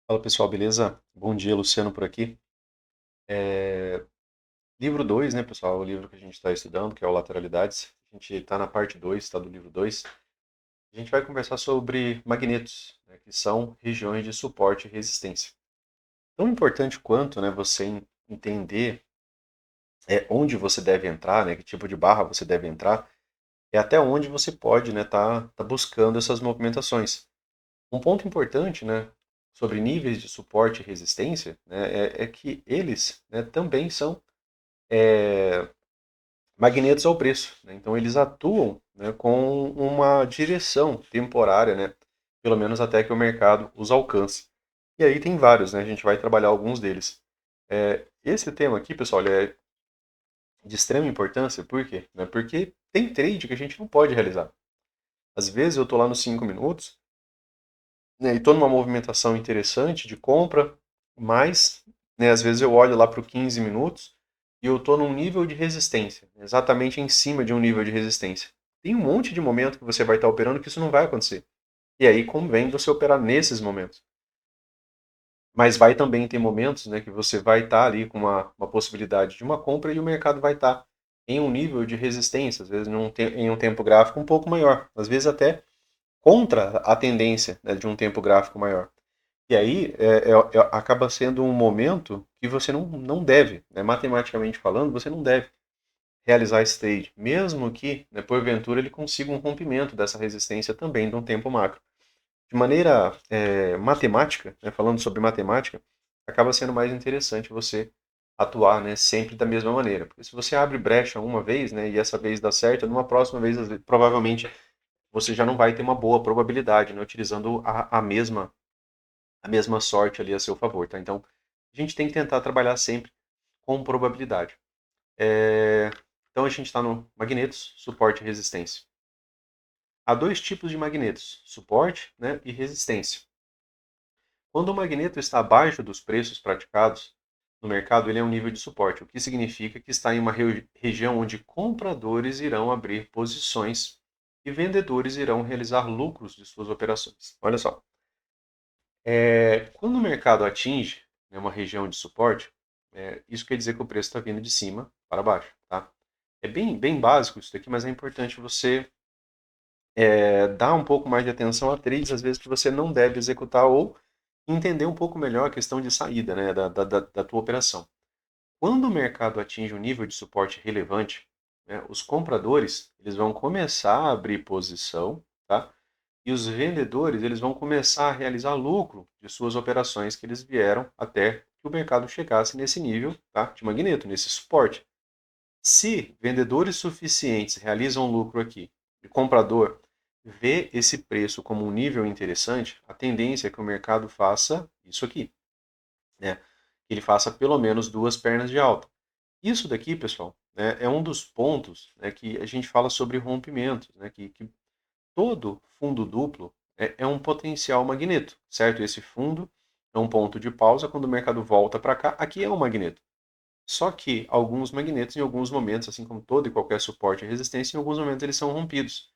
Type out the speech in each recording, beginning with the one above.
Fala pessoal, beleza? Bom dia, Luciano por aqui. É, Livro 2, né, pessoal? O livro que a gente está estudando, que é o Lateralidades. A gente está na parte 2, está do livro 2. A gente vai conversar sobre magnetos, né, que são regiões de suporte e resistência. Tão importante quanto, né, você entender onde você deve entrar, né, que tipo de barra você deve entrar, é até onde você pode, né, tá buscando essas movimentações. Um ponto importante, né, sobre níveis de suporte e resistência, né, é que eles, né, também são magnetos ao preço, né? Então eles atuam, né, com uma direção temporária, né, pelo menos até que o mercado os alcance. E aí tem vários, né? A gente vai trabalhar alguns deles. Esse tema aqui, pessoal, ele é de extrema importância, por quê? Né? Porque tem trade que a gente não pode realizar. Às vezes eu estou lá nos 5 minutos, né, e estou numa movimentação interessante de compra, mas, né, às vezes eu olho lá para o 15 minutos e eu estou num nível de resistência, exatamente em cima de um nível de resistência. Tem um monte de momento que você vai estar operando que isso não vai acontecer. E aí convém você operar nesses momentos. Mas vai também ter momentos, né, que você vai estar ali com uma possibilidade de uma compra e o mercado vai estar em um nível de resistência, às vezes em um tempo gráfico um pouco maior, às vezes até contra a tendência, né, de um tempo gráfico maior. E aí acaba sendo um momento que você não deve, né, matematicamente falando, você não deve realizar esse trade, mesmo que, né, porventura, ele consiga um rompimento dessa resistência também de um tempo macro. De maneira matemática, né, falando sobre matemática, acaba sendo mais interessante você atuar, né, sempre da mesma maneira. Porque se você abre brecha uma vez, né, e essa vez dá certo, numa próxima vez, provavelmente, você já não vai ter uma boa probabilidade, né, utilizando a mesma sorte ali a seu favor, tá? Então, a gente tem que tentar trabalhar sempre com probabilidade. É, Então, a gente está no magnetos, suporte e resistência. Há dois tipos de magnetos, suporte, né, e resistência. Quando o magneto está abaixo dos preços praticados no mercado, ele é um nível de suporte, o que significa que está em uma região onde compradores irão abrir posições e vendedores irão realizar lucros de suas operações. Olha só, quando o mercado atinge, né, uma região de suporte, isso quer dizer que o preço está vindo de cima para baixo, tá? É bem básico isso daqui, mas é importante você dar um pouco mais de atenção a trades, às vezes, que você não deve executar ou entender um pouco melhor a questão de saída, né, da tua operação. Quando o mercado atinge um nível de suporte relevante, né, os compradores eles vão começar a abrir posição, tá? E os vendedores eles vão começar a realizar lucro de suas operações que eles vieram até que o mercado chegasse nesse nível, tá, de magneto, nesse suporte. Se vendedores suficientes realizam lucro aqui e o comprador vê esse preço como um nível interessante, a tendência é que o mercado faça isso aqui, né? Que ele faça pelo menos duas pernas de alta. Isso daqui, pessoal, né, é um dos pontos, né, que a gente fala sobre rompimentos, né, que todo fundo duplo é um potencial magneto, certo? Esse fundo é um ponto de pausa quando o mercado volta para cá, aqui é um magneto. Só que alguns magnetos, em alguns momentos, assim como todo e qualquer suporte e resistência, em alguns momentos eles são rompidos.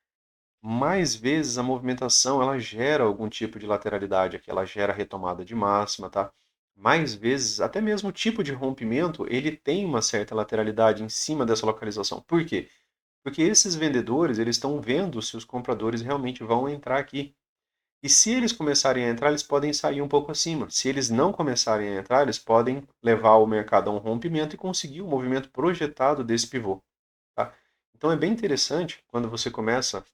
Mais vezes a movimentação ela gera algum tipo de lateralidade aqui, ela gera retomada de máxima, tá? Mais vezes, até mesmo o tipo de rompimento, ele tem uma certa lateralidade em cima dessa localização. Por quê? Porque esses vendedores, eles estão vendo se os compradores realmente vão entrar aqui. E se eles começarem a entrar, eles podem sair um pouco acima. Se eles não começarem a entrar, eles podem levar o mercado a um rompimento e conseguir o movimento projetado desse pivô. Tá? Então é bem interessante quando você começa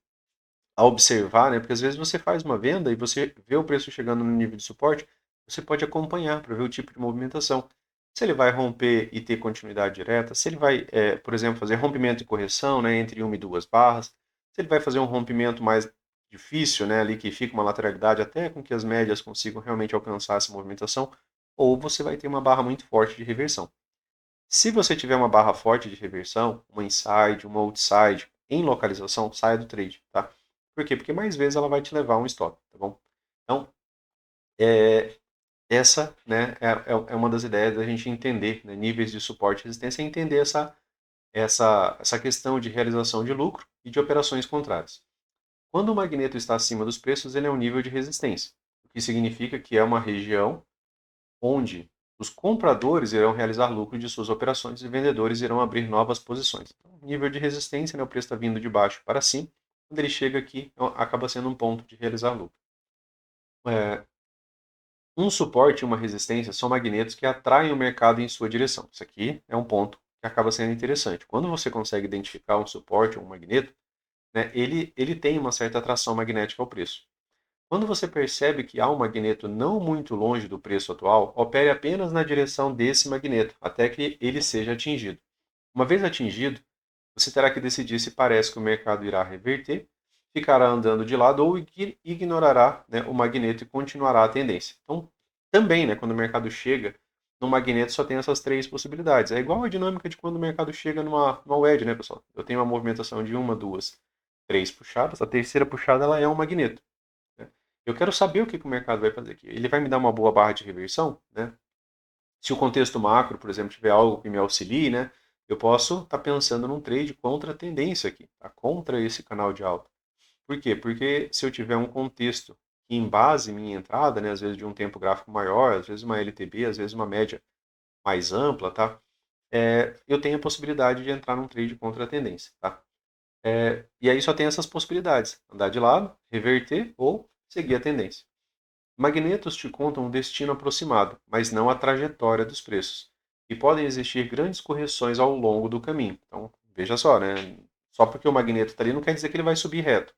a observar, né? Porque às vezes você faz uma venda e você vê o preço chegando no nível de suporte, você pode acompanhar para ver o tipo de movimentação. Se ele vai romper e ter continuidade direta, se ele vai, por exemplo, fazer rompimento e correção, né, entre uma e duas barras, se ele vai fazer um rompimento mais difícil, né, ali que fica uma lateralidade até com que as médias consigam realmente alcançar essa movimentação, ou você vai ter uma barra muito forte de reversão. Se você tiver uma barra forte de reversão, uma inside, uma outside, em localização, saia do trade, tá? Por quê? Porque mais vezes ela vai te levar a um stop, tá bom? Então, é, essa, né, é uma das ideias da gente entender, né, níveis de suporte e resistência, é entender essa questão de realização de lucro e de operações contrárias. Quando o magneto está acima dos preços, ele é um nível de resistência, que significa que é uma região onde os compradores irão realizar lucro de suas operações e vendedores irão abrir novas posições. Então, nível de resistência, né, o preço está vindo de baixo para cima. Quando ele chega aqui, acaba sendo um ponto de realizar lucro. Um suporte e uma resistência são magnetos que atraem o mercado em sua direção. Isso aqui é um ponto que acaba sendo interessante. Quando você consegue identificar um suporte ou um magneto, né, ele tem uma certa atração magnética ao preço. Quando você percebe que há um magneto não muito longe do preço atual, opere apenas na direção desse magneto, até que ele seja atingido. Uma vez atingido, você terá que decidir se parece que o mercado irá reverter, ficará andando de lado ou ignorará, né, o magneto e continuará a tendência. Então, também, né, quando o mercado chega no magneto, só tem essas três possibilidades. É igual a dinâmica de quando o mercado chega numa wedge, né, pessoal? Eu tenho uma movimentação de uma, duas, três puxadas. A terceira puxada ela é um magneto. Né? Eu quero saber o que o mercado vai fazer aqui. Ele vai me dar uma boa barra de reversão, né? Se o contexto macro, por exemplo, tiver algo que me auxilie, né, eu posso estar pensando num trade contra a tendência aqui, tá? Contra esse canal de alta. Por quê? Porque se eu tiver um contexto que embase minha entrada, né, às vezes de um tempo gráfico maior, às vezes uma LTB, às vezes uma média mais ampla, tá? Eu tenho a possibilidade de entrar num trade contra a tendência, tá? E aí só tem essas possibilidades: andar de lado, reverter ou seguir a tendência. Magnetos te contam um destino aproximado, mas não a trajetória dos preços. E podem existir grandes correções ao longo do caminho. Então, veja só, né? Só porque o magneto está ali não quer dizer que ele vai subir reto.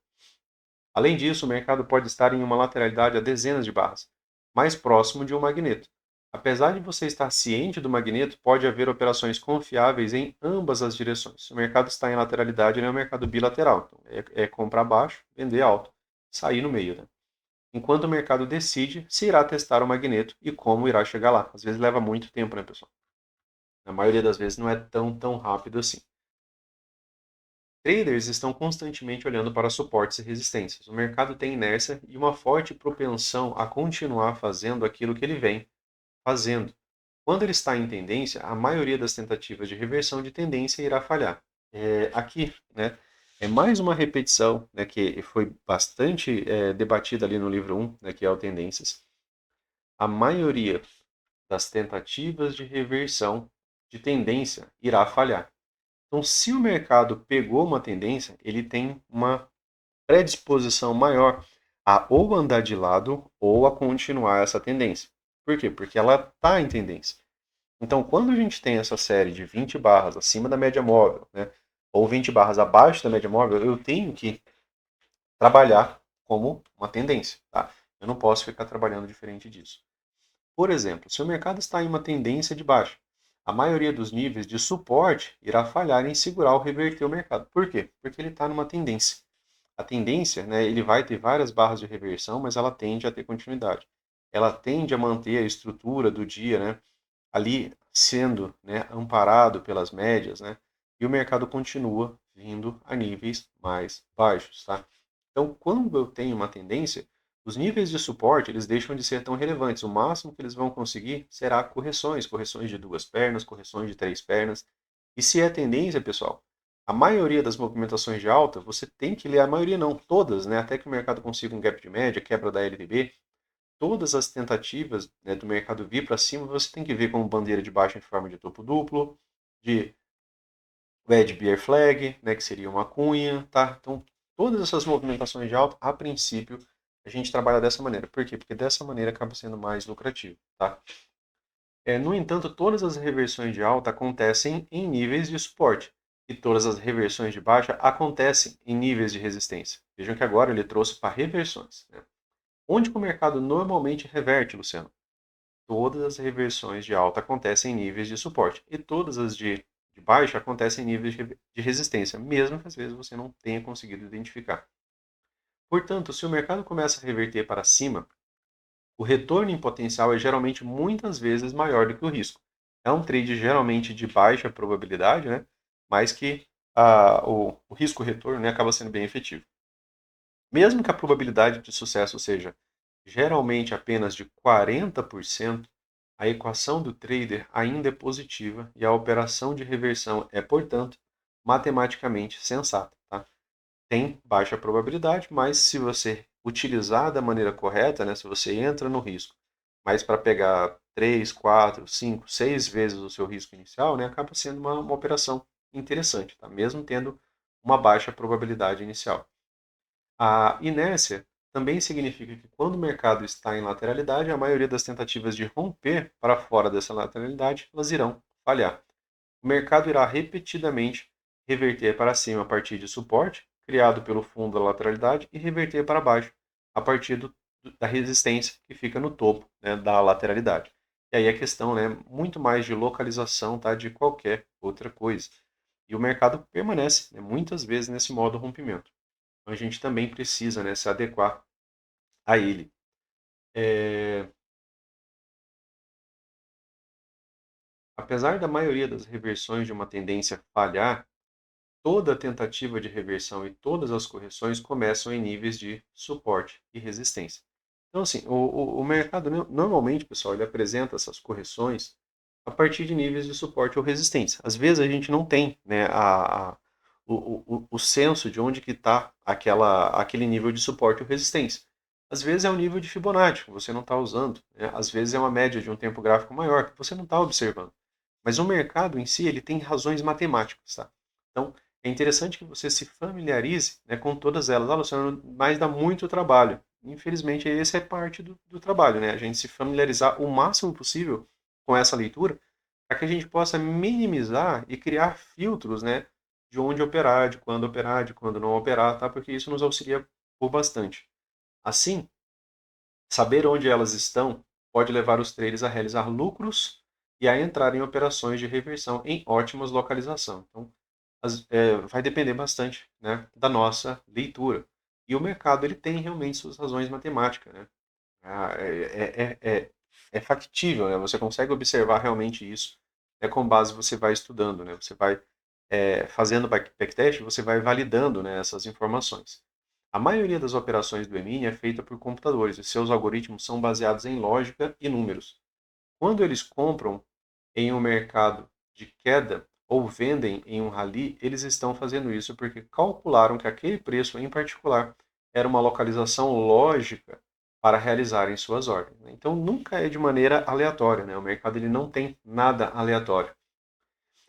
Além disso, o mercado pode estar em uma lateralidade a dezenas de barras, mais próximo de um magneto. Apesar de você estar ciente do magneto, pode haver operações confiáveis em ambas as direções. Se o mercado está em lateralidade, ele é um mercado bilateral. Então, é comprar baixo, vender alto, sair no meio. Né? Enquanto o mercado decide se irá testar o magneto e como irá chegar lá. Às vezes leva muito tempo, né, pessoal? Na maioria das vezes não é tão rápido assim. Traders estão constantemente olhando para suportes e resistências. O mercado tem inércia e uma forte propensão a continuar fazendo aquilo que ele vem fazendo. Quando ele está em tendência, a maioria das tentativas de reversão de tendência irá falhar. Aqui, né, é mais uma repetição, né, que foi bastante debatida ali no livro 1, né, que é o Tendências. A maioria das tentativas de reversão de tendência irá falhar. Então, se o mercado pegou uma tendência, ele tem uma predisposição maior a ou andar de lado ou a continuar essa tendência. Por quê? Porque ela está em tendência. Então, quando a gente tem essa série de 20 barras acima da média móvel, né, ou 20 barras abaixo da média móvel, eu tenho que trabalhar como uma tendência. Tá? Eu não posso ficar trabalhando diferente disso. Por exemplo, se o mercado está em uma tendência de baixa, a maioria dos níveis de suporte irá falhar em segurar ou reverter o mercado. Por quê? Porque ele está numa tendência. A tendência, né, ele vai ter várias barras de reversão, mas ela tende a ter continuidade. Ela tende a manter a estrutura do dia, né, ali sendo, né, amparado pelas médias, né, e o mercado continua vindo a níveis mais baixos, tá? Então, quando eu tenho uma tendência, os níveis de suporte eles deixam de ser tão relevantes. O máximo que eles vão conseguir será correções, correções de duas pernas, correções de três pernas. E se é tendência, pessoal, a maioria das movimentações de alta, você tem que ler a maioria não, todas, né, até que o mercado consiga um gap de média, quebra da LTB, todas as tentativas, né, do mercado vir para cima, você tem que ver como bandeira de baixa em forma de topo duplo, de Red Bear Flag, né, que seria uma cunha, tá? Então, todas essas movimentações de alta, a princípio, a gente trabalha dessa maneira. Por quê? Porque dessa maneira acaba sendo mais lucrativo, tá? No entanto, todas as reversões de alta acontecem em níveis de suporte e todas as reversões de baixa acontecem em níveis de resistência. Vejam que agora ele trouxe para reversões. Né? Onde que o mercado normalmente reverte, Luciano? Todas as reversões de alta acontecem em níveis de suporte e todas as de baixa acontecem em níveis de resistência, mesmo que às vezes você não tenha conseguido identificar. Portanto, se o mercado começa a reverter para cima, o retorno em potencial é geralmente muitas vezes maior do que o risco. É um trade geralmente de baixa probabilidade, né? Mas que o risco-retorno, né, acaba sendo bem efetivo. Mesmo que a probabilidade de sucesso seja geralmente apenas de 40%, a equação do trader ainda é positiva e a operação de reversão é, portanto, matematicamente sensata. Tá? Tem baixa probabilidade, mas se você utilizar da maneira correta, né, se você entra no risco, mas para pegar 3, 4, 5, 6 vezes o seu risco inicial, né, acaba sendo uma operação interessante, tá? Mesmo tendo uma baixa probabilidade inicial. A inércia também significa que quando o mercado está em lateralidade, a maioria das tentativas de romper para fora dessa lateralidade, elas irão falhar. O mercado irá repetidamente reverter para cima a partir de suporte, criado pelo fundo da lateralidade, e reverter para baixo a partir da resistência que fica no topo, né, da lateralidade. E aí a questão, né, muito mais de localização, tá, de qualquer outra coisa. E o mercado permanece, né, muitas vezes nesse modo rompimento. Então a gente também precisa, né, se adequar a ele. É, Apesar da maioria das reversões de uma tendência falhar, toda tentativa de reversão e todas as correções começam em níveis de suporte e resistência. Então, assim, o mercado normalmente, pessoal, ele apresenta essas correções a partir de níveis de suporte ou resistência. Às vezes a gente não tem, né, o senso de onde que está aquele nível de suporte ou resistência. Às vezes é um nível de Fibonacci que você não está usando, né? Às vezes é uma média de um tempo gráfico maior que você não está observando. Mas o mercado em si ele tem razões matemáticas, tá? Então é interessante que você se familiarize, né, com todas elas. Ah, Luciano, mas dá muito trabalho. Infelizmente, esse é parte do trabalho, né? A gente se familiarizar o máximo possível com essa leitura para que a gente possa minimizar e criar filtros, né, de onde operar, de quando não operar, tá? Porque isso nos auxilia por bastante. Assim, saber onde elas estão pode levar os traders a realizar lucros e a entrar em operações de reversão em ótimas localizações. Então, vai depender bastante, né, da nossa leitura. E o mercado ele tem realmente suas razões matemáticas, né? É factível, né? Você consegue observar realmente isso. É com base você vai estudando, né? Você vai fazendo backtest, você vai validando, né, essas informações. A maioria das operações do E-mini é feita por computadores e seus algoritmos são baseados em lógica e números. Quando eles compram em um mercado de queda ou vendem em um rally, eles estão fazendo isso porque calcularam que aquele preço em particular era uma localização lógica para realizarem suas ordens. Então nunca é de maneira aleatória, né? O mercado ele não tem nada aleatório.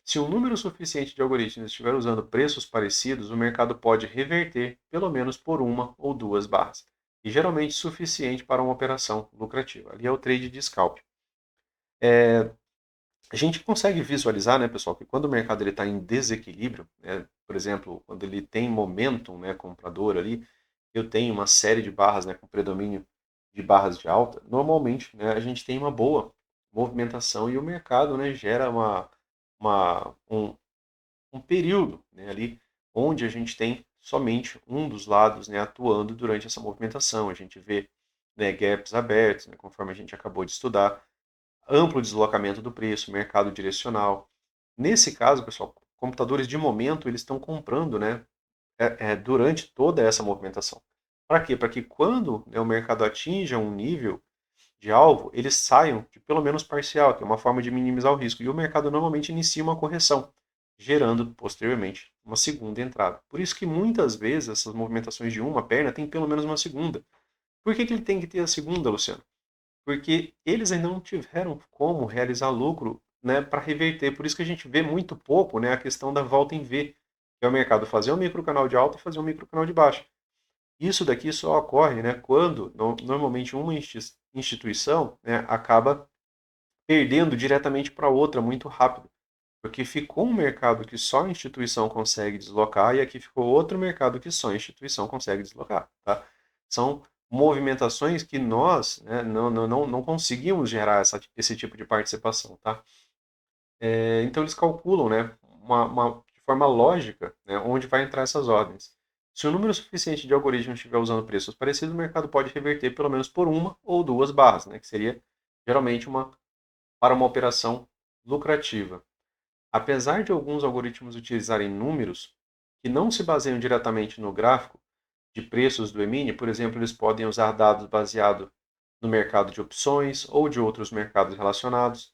Se um número suficiente de algoritmos estiver usando preços parecidos, o mercado pode reverter pelo menos por uma ou duas barras, e geralmente suficiente para uma operação lucrativa. Ali é o trade de scalp. A gente consegue visualizar, né, pessoal, que quando o mercado está em desequilíbrio, né, por exemplo, quando ele tem momentum, né, comprador ali, eu tenho uma série de barras, né, com predomínio de barras de alta, normalmente, né, a gente tem uma boa movimentação e o mercado, né, gera um período, né, ali onde a gente tem somente um dos lados, né, atuando durante essa movimentação. A gente vê, né, gaps abertos, né, conforme a gente acabou de estudar, amplo deslocamento do preço, mercado direcional. Nesse caso, pessoal, computadores de momento eles estão comprando, né, durante toda essa movimentação. Para quê? Para que quando, né, o mercado atinja um nível de alvo, eles saiam de pelo menos parcial, que é uma forma de minimizar o risco. E o mercado normalmente inicia uma correção, gerando posteriormente uma segunda entrada. Por isso que muitas vezes essas movimentações de uma perna têm pelo menos uma segunda. Por que ele tem que ter a segunda, Luciano? Porque eles ainda não tiveram como realizar lucro, né, para reverter. Por isso que a gente vê muito pouco, né, a questão da volta em V, que é o mercado fazer um microcanal de alta e fazer um microcanal de baixa. Isso daqui só ocorre, né, quando normalmente uma instituição, né, acaba perdendo diretamente para outra muito rápido. Porque ficou um mercado que só a instituição consegue deslocar e aqui ficou outro mercado que só a instituição consegue deslocar. Tá? São movimentações que nós, né, não conseguimos gerar esse tipo de participação. Tá? Então eles calculam, né, de forma lógica, né, onde vai entrar essas ordens. Se o número suficiente de algoritmos estiver usando preços parecidos, o mercado pode reverter pelo menos por uma ou duas barras, né, que seria geralmente para uma operação lucrativa. Apesar de alguns algoritmos utilizarem números que não se baseiam diretamente no gráfico de preços do E-mini, por exemplo, eles podem usar dados baseados no mercado de opções ou de outros mercados relacionados,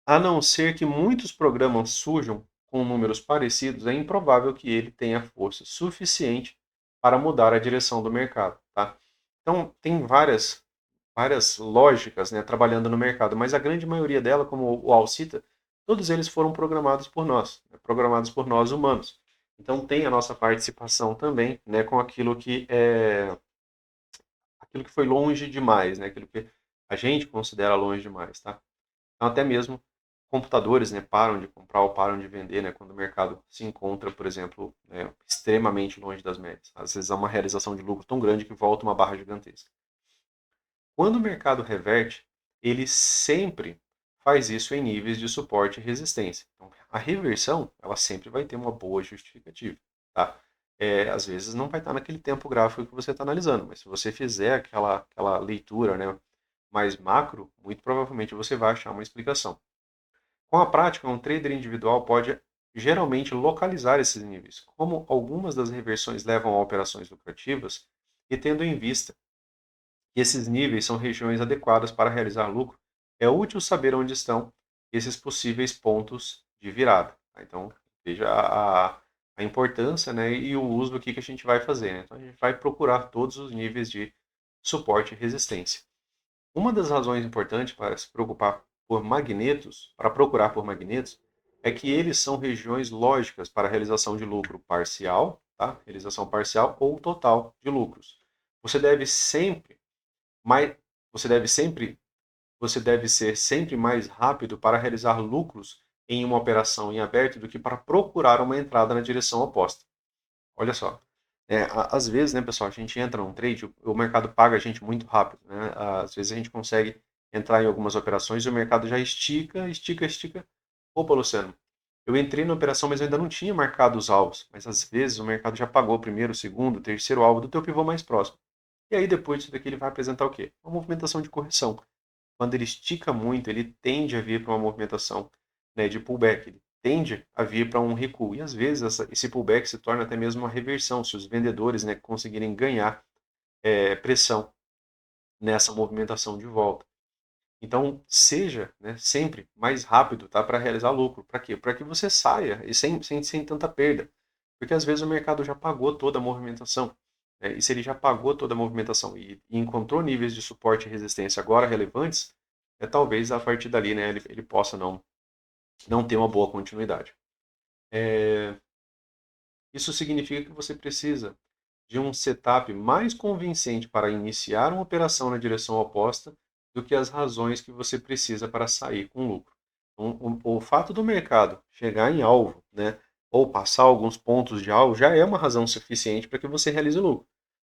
a não ser que muitos programas surjam com números parecidos, é improvável que ele tenha força suficiente para mudar a direção do mercado, tá? Então, tem várias lógicas, né, trabalhando no mercado, mas a grande maioria dela, como o Al cita, todos eles foram programados por nós, né, programados por nós humanos. Então tem a nossa participação também, né, com aquilo que foi longe demais, né, aquilo que a gente considera longe demais, tá? Então até mesmo computadores, né, param de comprar ou param de vender, né, quando o mercado se encontra, por exemplo, né, extremamente longe das médias. Às vezes há uma realização de lucro tão grande que volta uma barra gigantesca. Quando o mercado reverte, ele sempre faz isso em níveis de suporte e resistência. Então, a reversão, ela sempre vai ter uma boa justificativa, tá? Às vezes não vai estar naquele tempo gráfico que você está analisando, mas se você fizer aquela leitura, né, mais macro, muito provavelmente você vai achar uma explicação. Com a prática, um trader individual pode geralmente localizar esses níveis, como algumas das reversões levam a operações lucrativas, e tendo em vista que esses níveis são regiões adequadas para realizar lucro, é útil saber onde estão esses possíveis pontos de virada, tá? Então, veja a importância, né, e o uso do que a gente vai fazer, né? Então, a gente vai procurar todos os níveis de suporte e resistência. Uma das razões importantes para se preocupar por magnetos, para procurar por magnetos, é que eles são regiões lógicas para a realização de lucro parcial, tá? Realização parcial ou total de lucros. Você deve sempre mais, você deve sempre, você deve ser sempre mais rápido para realizar lucros em uma operação em aberto do que para procurar uma entrada na direção oposta. Olha só. Às vezes, né, pessoal, a gente entra num trade, o mercado paga a gente muito rápido, né? Às vezes a gente consegue entrar em algumas operações e o mercado já estica, estica, estica. Opa, Luciano, eu entrei na operação, mas eu ainda não tinha marcado os alvos. Mas às vezes o mercado já pagou o primeiro, o segundo, o terceiro alvo do teu pivô mais próximo. E aí depois disso daqui ele vai apresentar o quê? Uma movimentação de correção. Quando ele estica muito, ele tende a vir para uma movimentação, né, de pullback. Ele tende a vir para um recuo. E às vezes esse pullback se torna até mesmo uma reversão, se os vendedores, né, conseguirem ganhar pressão nessa movimentação de volta. Então, seja, né, sempre mais rápido, tá, para realizar lucro. Para quê? Para que você saia e sem tanta perda. Porque às vezes o mercado já pagou toda a movimentação, né? E se ele já pagou toda a movimentação e encontrou níveis de suporte e resistência agora relevantes, talvez a partir dali, né, ele possa não ter uma boa continuidade. Isso significa que você precisa de um setup mais convincente para iniciar uma operação na direção oposta do que as razões que você precisa para sair com lucro. O fato do mercado chegar em alvo, né, ou passar alguns pontos de alvo, já é uma razão suficiente para que você realize lucro.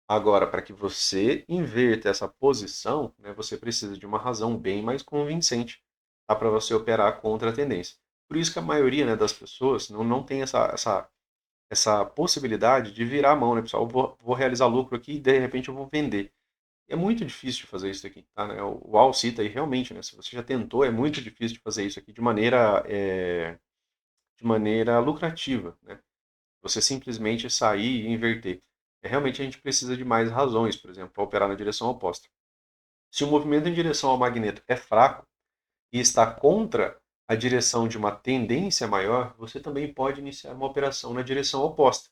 Agora, para que você inverta essa posição, né, você precisa de uma razão bem mais convincente, tá, para você operar contra a tendência. Por isso que a maioria, né, das pessoas não tem essa possibilidade de virar a mão, né, pessoal? Eu vou realizar lucro aqui e de repente eu vou vender. É muito difícil de fazer isso aqui, tá? Né? O Al cita aí realmente, né? Se você já tentou, é muito difícil de fazer isso aqui de maneira lucrativa, né? Você simplesmente sair e inverter. Realmente a gente precisa de mais razões, por exemplo, para operar na direção oposta. Se o movimento em direção ao magneto é fraco e está contra a direção de uma tendência maior, você também pode iniciar uma operação na direção oposta,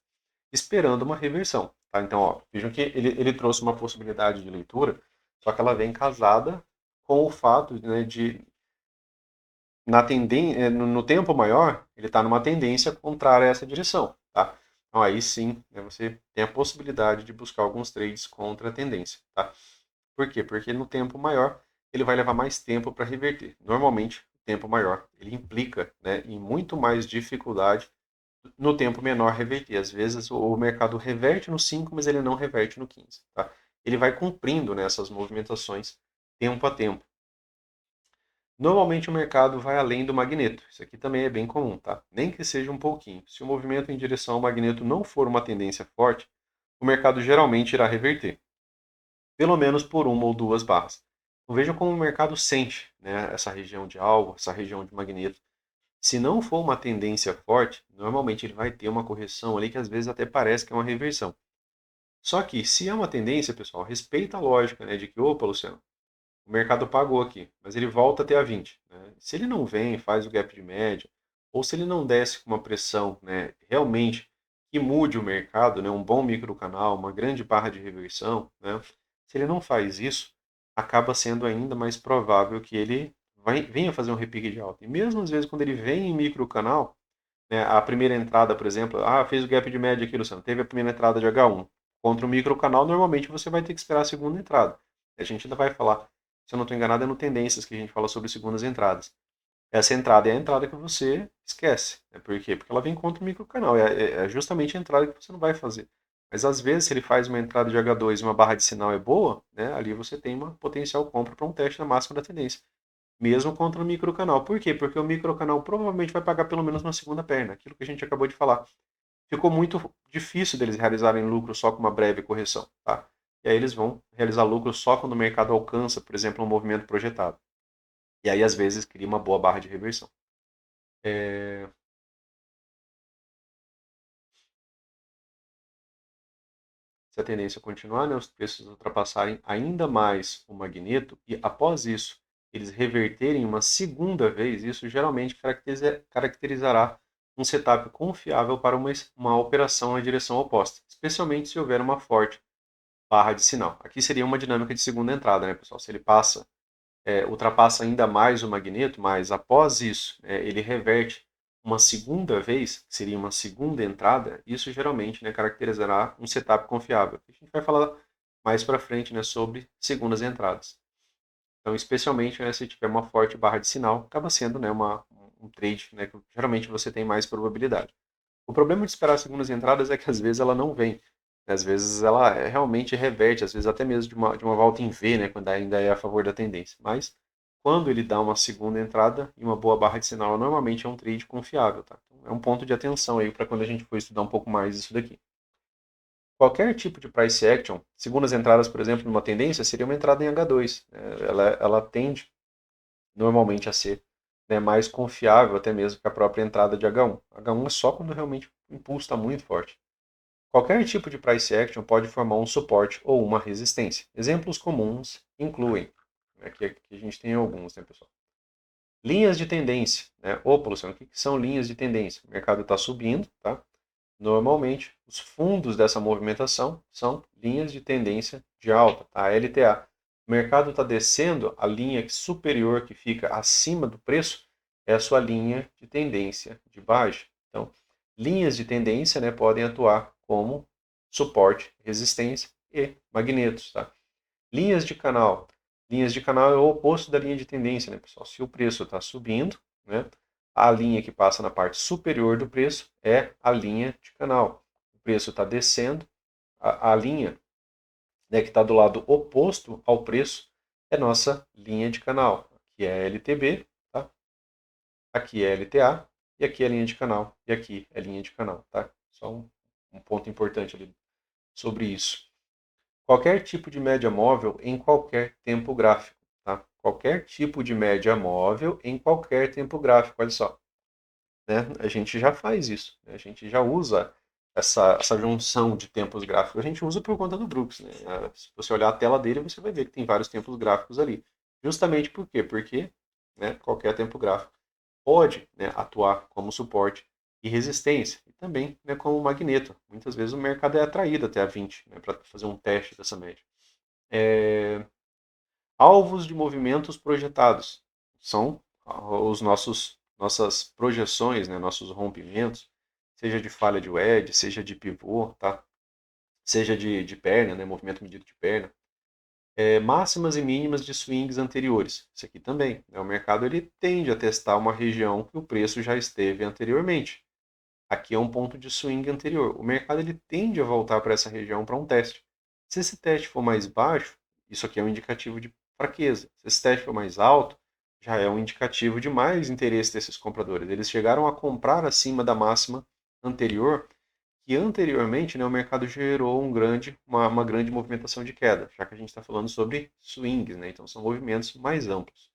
esperando uma reversão. Tá? Então, ó, vejam que ele trouxe uma possibilidade de leitura, só que ela vem casada com o fato, né, de no tempo maior, ele está numa tendência contrária a essa direção. Tá? Então, aí sim, né, você tem a possibilidade de buscar alguns trades contra a tendência. Tá? Por quê? Porque no tempo maior, ele vai levar mais tempo para reverter. Normalmente, o tempo maior, ele implica, né, em muito mais dificuldade no tempo menor reverter. Às vezes o mercado reverte no 5, mas ele não reverte no 15. Tá? Ele vai cumprindo nessas movimentações tempo a tempo. Normalmente o mercado vai além do magneto. Isso aqui também é bem comum, tá? Nem que seja um pouquinho. Se o movimento em direção ao magneto não for uma tendência forte, o mercado geralmente irá reverter, pelo menos por uma ou duas barras. Então vejam como o mercado sente, né, essa região de alvo, essa região de magneto. Se não for uma tendência forte, normalmente ele vai ter uma correção ali que às vezes até parece que é uma reversão. Só que se é uma tendência, pessoal, respeita a lógica, né, de que, opa, Luciano, o mercado pagou aqui, mas ele volta até a 20. Né? Se ele não vem, faz o gap de média, ou se ele não desce com uma pressão, né, realmente que mude o mercado, né, um bom microcanal, uma grande barra de reversão, né, se ele não faz isso, acaba sendo ainda mais provável que ele venha fazer um repique de alta. E mesmo às vezes quando ele vem em microcanal, né, a primeira entrada, por exemplo, fez o gap de média aqui, Luciano, teve a primeira entrada de H1. Contra o microcanal, normalmente você vai ter que esperar a segunda entrada. A gente ainda vai falar, se eu não estou enganado, é no Tendências que a gente fala sobre segundas entradas. Essa entrada é a entrada que você esquece. Né? Por quê? Porque ela vem contra o microcanal. É justamente a entrada que você não vai fazer. Mas às vezes, se ele faz uma entrada de H2 e uma barra de sinal é boa, né, ali você tem uma potencial compra para um teste na máxima da tendência. Mesmo contra o microcanal. Por quê? Porque o microcanal provavelmente vai pagar pelo menos uma segunda perna. Aquilo que a gente acabou de falar. Ficou muito difícil deles realizarem lucro só com uma breve correção. Tá? E aí eles vão realizar lucro só quando o mercado alcança, por exemplo, um movimento projetado. E aí, às vezes, cria uma boa barra de reversão. É, Se a tendência continuar, né, os preços ultrapassarem ainda mais o magneto e após isso eles reverterem uma segunda vez, isso geralmente caracterizará um setup confiável para uma operação na direção oposta, especialmente se houver uma forte barra de sinal. Aqui seria uma dinâmica de segunda entrada, né, pessoal? Se ele ultrapassa ainda mais o magneto, mas após isso ele reverte uma segunda vez, que seria uma segunda entrada, isso geralmente, né, caracterizará um setup confiável. A gente vai falar mais para frente, né, sobre segundas entradas. Então, especialmente, né, se tiver uma forte barra de sinal, acaba sendo, né, um trade, né, que geralmente você tem mais probabilidade. O problema de esperar segundas entradas é que às vezes ela não vem. Às vezes ela realmente reverte, às vezes até mesmo de uma volta em V, né, quando ainda é a favor da tendência. Mas quando ele dá uma segunda entrada e uma boa barra de sinal, normalmente é um trade confiável. Tá? Então, é um ponto de atenção aí para quando a gente for estudar um pouco mais isso daqui. Qualquer tipo de price action, segundas entradas, por exemplo, numa tendência, seria uma entrada em H2. Ela tende normalmente a ser, né, mais confiável até mesmo que a própria entrada de H1. H1 é só quando realmente o impulso está muito forte. Qualquer tipo de price action pode formar um suporte ou uma resistência. Exemplos comuns incluem, aqui a gente tem alguns, né, pessoal? Linhas de tendência. Né? Opa, Luciano, o que são linhas de tendência? O mercado está subindo, tá? Normalmente, os fundos dessa movimentação são linhas de tendência de alta, tá? A LTA. O mercado está descendo, a linha superior que fica acima do preço é a sua linha de tendência de baixa. Então, linhas de tendência, né, podem atuar como suporte, resistência e magnetos. Tá? Linhas de canal. Linhas de canal é o oposto da linha de tendência, né, pessoal? Se o preço está subindo, né, a linha que passa na parte superior do preço é a linha de canal. O preço está descendo, a linha, né, que está do lado oposto ao preço é nossa linha de canal. Aqui é LTB, tá? Aqui é LTA e aqui é linha de canal e aqui é linha de canal, tá? Só um ponto importante ali sobre isso. Qualquer tipo de média móvel em qualquer tempo gráfico, tá? Qualquer tipo de média móvel em qualquer tempo gráfico, olha só. Né? A gente já faz isso, né? A gente já usa essa junção de tempos gráficos. A gente usa por conta do Brooks, né? Se você olhar a tela dele, você vai ver que tem vários tempos gráficos ali. Justamente por quê? Porque, né, qualquer tempo gráfico pode, né, atuar como suporte e resistência, e também, né, como magneto. Muitas vezes o mercado é atraído até a 20, né, para fazer um teste dessa média. Alvos de movimentos projetados são os nossas projeções, né, nossos rompimentos, seja de falha de wedge, seja de pivô, tá? Seja de perna, né, movimento medido de perna. Máximas e mínimas de swings anteriores. Isso aqui também. Né, o mercado ele tende a testar uma região que o preço já esteve anteriormente. Aqui é um ponto de swing anterior. O mercado ele tende a voltar para essa região para um teste. Se esse teste for mais baixo, isso aqui é um indicativo de fraqueza. Se esse teste for mais alto, já é um indicativo de mais interesse desses compradores. Eles chegaram a comprar acima da máxima anterior, que anteriormente, né, o mercado gerou uma grande movimentação de queda, já que a gente está falando sobre swings, né? Então são movimentos mais amplos.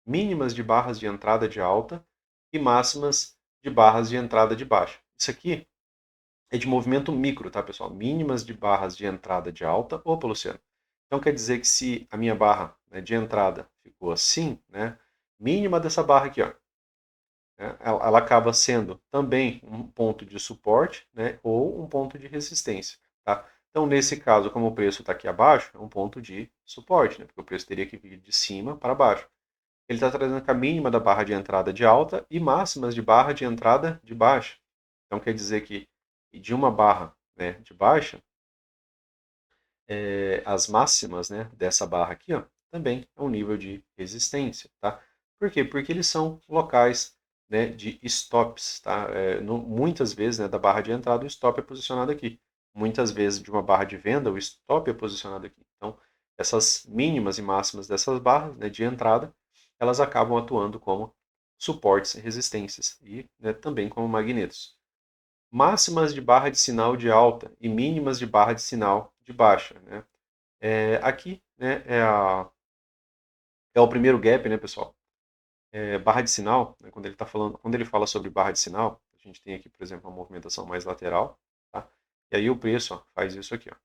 Mínimas de barras de entrada de alta e máximas de barras de entrada de baixa. Isso aqui é de movimento micro, tá, pessoal? Mínimas de barras de entrada de alta. Opa, Luciano. Então quer dizer que se a minha barra, né, de entrada ficou assim, né, mínima dessa barra aqui, ó, né, ela acaba sendo também um ponto de suporte, né, ou um ponto de resistência. Tá? Então, nesse caso, como o preço está aqui abaixo, é um ponto de suporte, né, porque o preço teria que vir de cima para baixo. Ele está trazendo a mínima da barra de entrada de alta e máximas de barra de entrada de baixa. Então, quer dizer que de uma barra, né, de baixa, as máximas, né, dessa barra aqui, ó, também é um nível de resistência, tá? Por quê? Porque eles são locais, né, de stops, tá? Muitas vezes, né, da barra de entrada, o stop é posicionado aqui. Muitas vezes de uma barra de venda, o stop é posicionado aqui. Então, essas mínimas e máximas dessas barras, né, de entrada, elas acabam atuando como suportes e resistências e, né, também como magnetos. Máximas de barra de sinal de alta e mínimas de barra de sinal de baixa, né? Aqui, né, é o primeiro gap, né, pessoal? Barra de sinal, né, quando ele fala sobre barra de sinal, a gente tem aqui, por exemplo, uma movimentação mais lateral, tá? E aí o preço, ó, faz isso aqui, ó,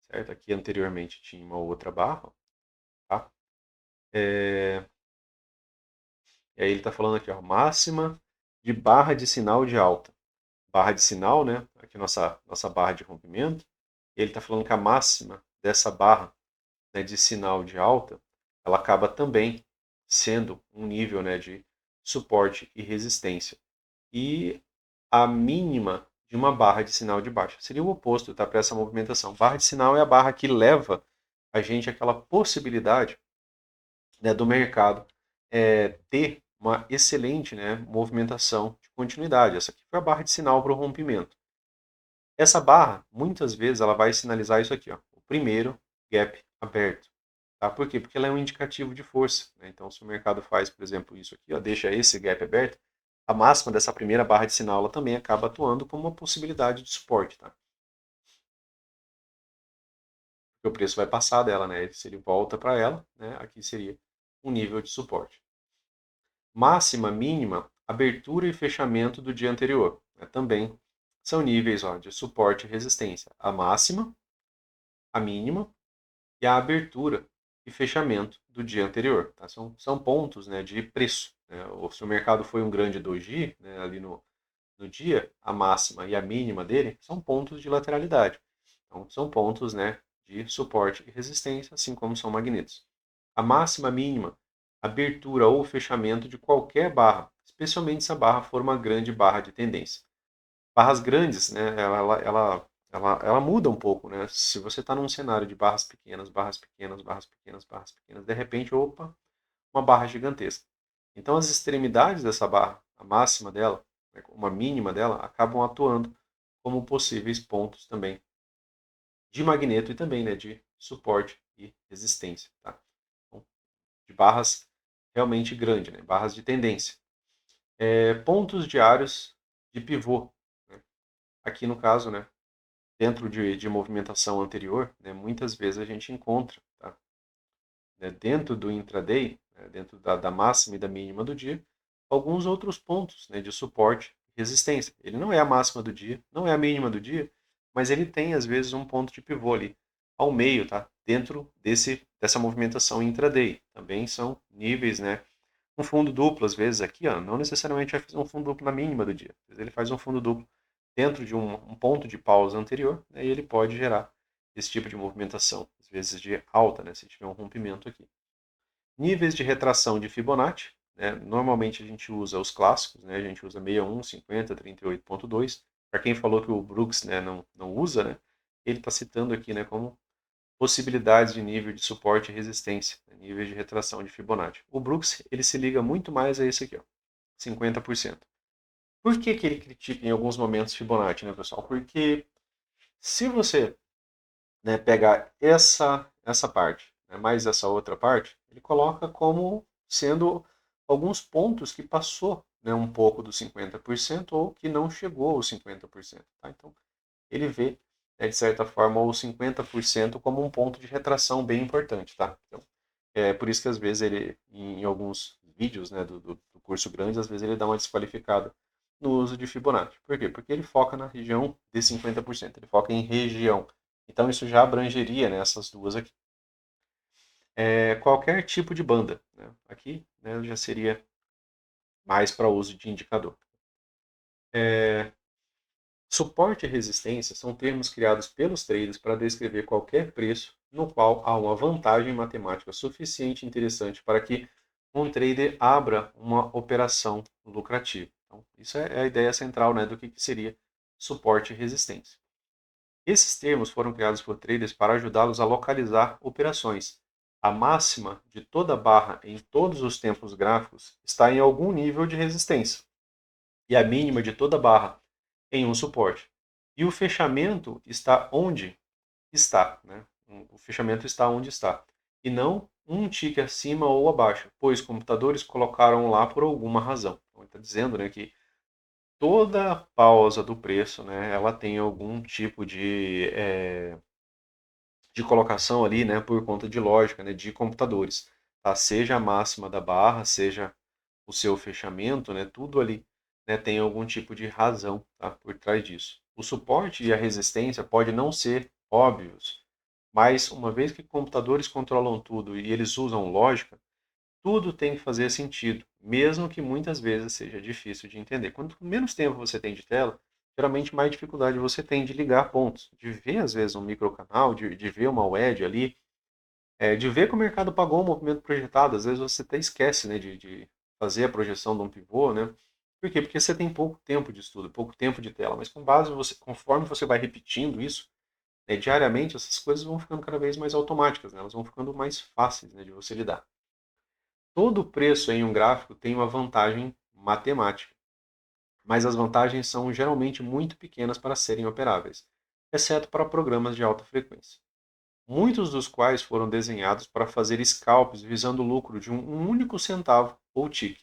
certo? Aqui anteriormente tinha uma outra barra, tá? É, e aí ele está falando aqui, ó, máxima de barra de sinal de alta. Barra de sinal, né? Aqui nossa barra de rompimento. E ele está falando que a máxima dessa barra, né, de sinal de alta, ela acaba também sendo um nível, né, de suporte e resistência. E a mínima de uma barra de sinal de baixa seria o oposto, tá, para essa movimentação. Barra de sinal é a barra que leva a gente àquela possibilidade, né, do mercado ter uma excelente, né, movimentação de continuidade. Essa aqui foi a barra de sinal para o rompimento. Essa barra, muitas vezes, ela vai sinalizar isso aqui, ó, o primeiro gap aberto. Tá? Por quê? Porque ela é um indicativo de força. Né? Então, se o mercado faz, por exemplo, isso aqui, ó, deixa esse gap aberto, a máxima dessa primeira barra de sinal ela também acaba atuando como uma possibilidade de suporte. Tá? Porque o preço vai passar dela, né? Se ele volta para ela, né? Aqui seria um nível de suporte. Máxima, mínima, abertura e fechamento do dia anterior. Né? Também são níveis, ó, de suporte e resistência. A máxima, a mínima e a abertura e fechamento do dia anterior. Tá? São pontos, né, de preço. Né? Ou se o mercado foi um grande doji, né, ali no dia, a máxima e a mínima dele são pontos de lateralidade. Então, são pontos, né, de suporte e resistência, assim como são magnetos. A máxima, mínima, abertura ou fechamento de qualquer barra, especialmente se a barra for uma grande barra de tendência. Barras grandes, né, ela muda um pouco, né? Se você está num cenário de barras pequenas, barras pequenas, barras pequenas, barras pequenas, de repente, opa, uma barra gigantesca. Então, as extremidades dessa barra, a máxima dela, né, uma mínima dela, acabam atuando como possíveis pontos também de magneto e também, né, de suporte e resistência, tá? Então, de barras realmente grandes, né? Barras de tendência. Pontos diários de pivô. Né? Aqui no caso, né, dentro de movimentação anterior, né, muitas vezes a gente encontra, tá, né, dentro do intraday, né, dentro da máxima e da mínima do dia, alguns outros pontos, né, de suporte e resistência. Ele não é a máxima do dia, não é a mínima do dia, mas ele tem às vezes um ponto de pivô ali ao meio, tá, dentro dessa movimentação intraday. Também são níveis, né, um fundo duplo às vezes aqui, ó, não necessariamente vai fazer um fundo duplo na mínima do dia. Às vezes ele faz um fundo duplo dentro de um ponto de pausa anterior, né, e ele pode gerar esse tipo de movimentação, às vezes de alta, né, se tiver um rompimento aqui. Níveis de retração de Fibonacci, né, normalmente a gente usa os clássicos, né, a gente usa 61, 50, 38.2. Para quem falou que o Brooks, né, não usa, né, ele está citando aqui, né, como possibilidades de nível de suporte e resistência, né, níveis de retração de Fibonacci. O Brooks ele se liga muito mais a esse aqui, ó, 50%. Por que, que ele critica em alguns momentos Fibonacci, né, pessoal? Porque se você, né, pegar essa parte, né, mais essa outra parte, ele coloca como sendo alguns pontos que passou, né, um pouco dos 50% ou que não chegou aos 50%. Tá? Então, ele vê, né, de certa forma, os 50% como um ponto de retração bem importante. Tá? Então, é por isso que às vezes ele, em alguns vídeos, né, do curso grande, às vezes ele dá uma desqualificada no uso de Fibonacci. Por quê? Porque ele foca na região de 50%, ele foca em região. Então isso já abrangeria, né, essas duas aqui. Qualquer tipo de banda. Né? Aqui, né, já seria mais para uso de indicador. Suporte e resistência são termos criados pelos traders para descrever qualquer preço no qual há uma vantagem matemática suficiente e interessante para que um trader abra uma operação lucrativa. Então, isso é a ideia central, né, do que seria suporte e resistência. Esses termos foram criados por traders para ajudá-los a localizar operações. A máxima de toda barra em todos os tempos gráficos está em algum nível de resistência, e a mínima de toda barra em um suporte. E o fechamento está onde está, né? O fechamento está onde está, e não um tique acima ou abaixo, pois computadores colocaram lá por alguma razão. Então, ele está dizendo, né, que toda pausa do preço, né, ela tem algum tipo de colocação ali, né, por conta de lógica, né, de computadores, tá? Seja a máxima da barra, seja o seu fechamento, né, tudo ali, né, tem algum tipo de razão, tá, por trás disso. O suporte e a resistência pode não ser óbvios, mas uma vez que computadores controlam tudo e eles usam lógica, tudo tem que fazer sentido, mesmo que muitas vezes seja difícil de entender. Quanto menos tempo você tem de tela, geralmente mais dificuldade você tem de ligar pontos, de ver às vezes um microcanal, de ver uma wedge ali, de ver que o mercado pagou um movimento projetado. Às vezes você até esquece, né, de fazer a projeção de um pivô, né? Por quê? Porque você tem pouco tempo de estudo, pouco tempo de tela, mas com base você, conforme você vai repetindo isso, né, diariamente, essas coisas vão ficando cada vez mais automáticas, né? Elas vão ficando mais fáceis, né, de você lidar. Todo preço em um gráfico tem uma vantagem matemática, mas as vantagens são geralmente muito pequenas para serem operáveis, exceto para programas de alta frequência, muitos dos quais foram desenhados para fazer scalps visando o lucro de um único centavo ou tique.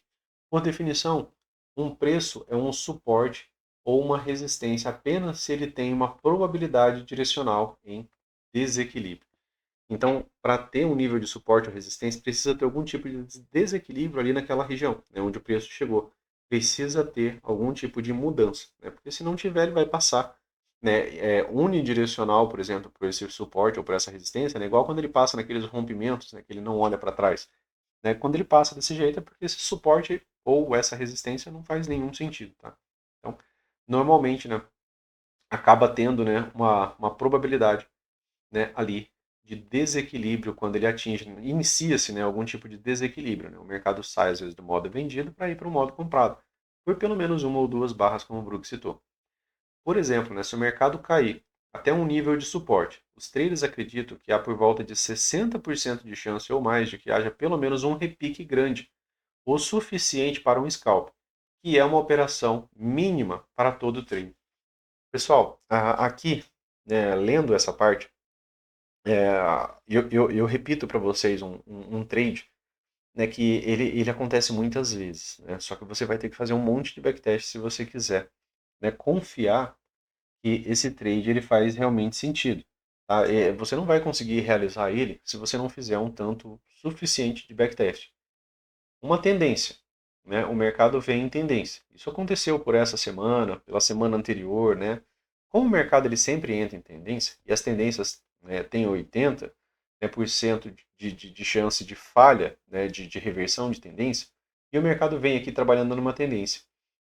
Por definição, um preço é um suporte ou uma resistência apenas se ele tem uma probabilidade direcional em desequilíbrio. Então, para ter um nível de suporte ou resistência, precisa ter algum tipo de desequilíbrio ali naquela região, né, onde o preço chegou. Precisa ter algum tipo de mudança, né, porque se não tiver, ele vai passar, né, unidirecional, por exemplo, por esse suporte ou por essa resistência, né, igual quando ele passa naqueles rompimentos, né, que ele não olha para trás. Né, quando ele passa desse jeito é porque esse suporte ou essa resistência não faz nenhum sentido. Tá? Então, normalmente, né, acaba tendo, né, uma probabilidade, né, ali de desequilíbrio quando ele atinge, inicia-se, né, algum tipo de desequilíbrio. Né? O mercado sai às vezes do modo vendido para ir para o modo comprado, por pelo menos uma ou duas barras, como o Brook citou. Por exemplo, né, se o mercado cair até um nível de suporte, os traders acreditam que há por volta de 60% de chance ou mais de que haja pelo menos um repique grande, o suficiente para um scalp, que é uma operação mínima para todo trade. Pessoal, aqui, né, lendo essa parte, eu repito para vocês um trade, né, que ele acontece muitas vezes, né, só que você vai ter que fazer um monte de backtest se você quiser, né, confiar que esse trade ele faz realmente sentido. Tá? Você não vai conseguir realizar ele se você não fizer um tanto suficiente de backtest. Uma tendência, né? O mercado vem em tendência. Isso aconteceu por essa semana, pela semana anterior, né? Como o mercado ele sempre entra em tendência, e as tendências, né, têm 80%, né, por cento de chance de falha, né, de reversão de tendência, e o mercado vem aqui trabalhando numa tendência.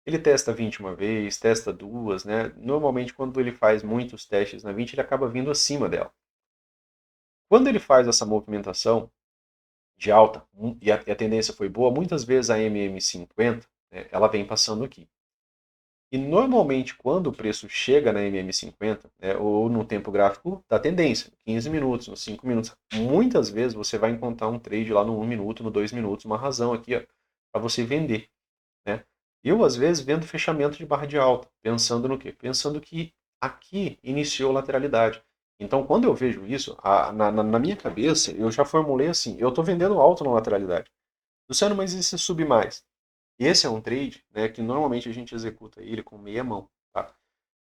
Ele testa 20 uma vez, testa duas, né? Normalmente quando ele faz muitos testes na 20, ele acaba vindo acima dela. Quando ele faz essa movimentação de alta, e a tendência foi boa, muitas vezes a MM50, né, ela vem passando aqui. E normalmente quando o preço chega na MM50, né, ou no tempo gráfico da tendência, 15 minutos, nos 5 minutos, muitas vezes você vai encontrar um trade lá no 1 minuto, no 2 minutos, uma razão aqui para você vender. Né? Eu, às vezes, vendo fechamento de barra de alta, pensando no quê? Pensando que aqui iniciou lateralidade. Então, quando eu vejo isso, na minha cabeça, eu já formulei assim: eu estou vendendo alto na lateralidade. Luciano, mas e se subir mais? Esse é um trade, né, que normalmente a gente executa ele com meia mão. Tá?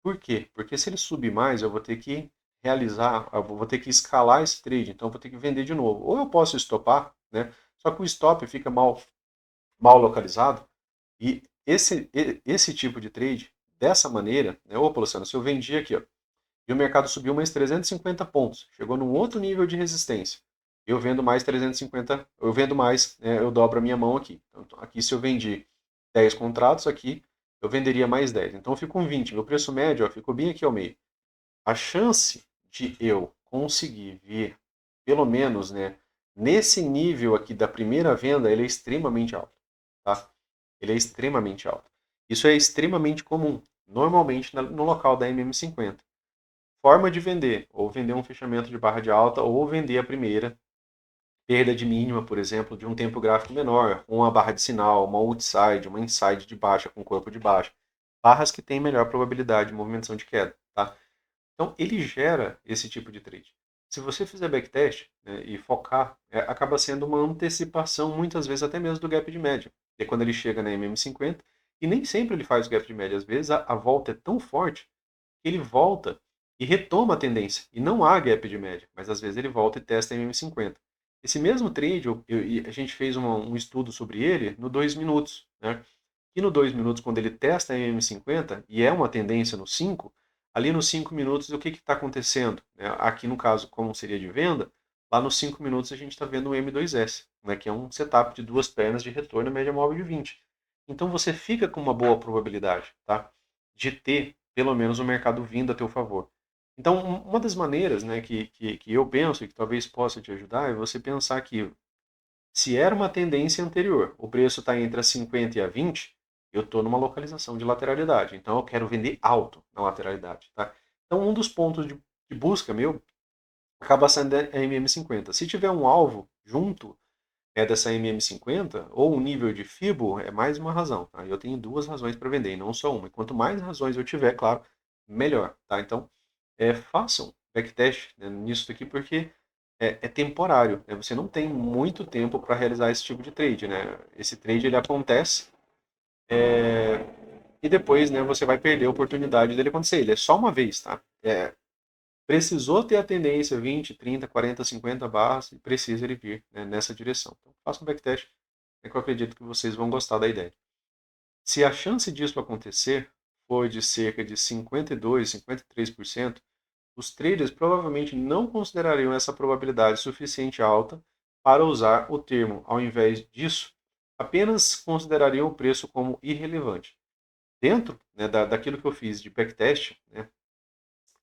Por quê? Porque se ele subir mais, eu vou ter que realizar, eu vou ter que escalar esse trade, então eu vou ter que vender de novo. Ou eu posso estopar, né? Só que o stop fica mal localizado, e esse tipo de trade, dessa maneira, né, opa, Luciano, se eu vendi aqui, ó, e o mercado subiu mais 350 pontos, chegou num outro nível de resistência, eu vendo mais 350, eu vendo mais, né, eu dobro a minha mão aqui. Então, aqui se eu vendi 10 contratos aqui, eu venderia mais 10. Então eu fico com 20. Meu preço médio ó, ficou bem aqui ao meio. A chance de eu conseguir vir, pelo menos, né, nesse nível aqui da primeira venda, ele é extremamente alto, tá? Ele é extremamente alto. Isso é extremamente comum, normalmente no local da MM50. Forma de vender, ou vender um fechamento de barra de alta, ou vender a primeira, perda de mínima, por exemplo, de um tempo gráfico menor, uma barra de sinal, uma outside, uma inside de baixa com corpo de baixa. Barras que têm melhor probabilidade de movimentação de queda, tá? Então, ele gera esse tipo de trade. Se você fizer backtest, né, e focar, acaba sendo uma antecipação, muitas vezes até mesmo do gap de média. É quando ele chega na MM50, e nem sempre ele faz o gap de média. Às vezes a volta é tão forte que ele volta e retoma a tendência. E não há gap de média, mas às vezes ele volta e testa a MM50. Esse mesmo trade, a gente fez um estudo sobre ele no 2 minutos. Né? E no 2 minutos, quando ele testa a MM50 e é uma tendência no 5, ali nos 5 minutos o que está acontecendo? Aqui no caso, como seria de venda, lá nos 5 minutos a gente está vendo o M2S, né, que é um setup de duas pernas de retorno média móvel de 20. Então você fica com uma boa probabilidade, tá, de ter pelo menos o mercado vindo a teu favor. Então, uma das maneiras, né, que eu penso e que talvez possa te ajudar é você pensar que se era uma tendência anterior, o preço está entre a 50 e a 20, eu estou numa localização de lateralidade. Então eu quero vender alto na lateralidade. Tá? Então um dos pontos de busca meu acaba sendo a MM50. Se tiver um alvo junto dessa MM50, ou um nível de FIBO, é mais uma razão. Tá? Eu tenho duas razões para vender, e não só uma. E quanto mais razões eu tiver, claro, melhor. Tá? Então façam backtest, né, nisso aqui, porque é temporário. Né? Você não tem muito tempo para realizar esse tipo de trade. Né? Esse trade ele acontece e depois, né, você vai perder a oportunidade dele acontecer. Ele é só uma vez, tá? Precisou ter a tendência 20, 30, 40, 50 barras e precisa ele vir, né, nessa direção. Então, faça um backtest, que eu acredito que vocês vão gostar da ideia. Se a chance disso acontecer for de cerca de 52, 53%, os traders provavelmente não considerariam essa probabilidade suficiente alta para usar o termo. Ao invés disso, apenas considerariam o preço como irrelevante. Dentro, né, daquilo que eu fiz de backtest, né,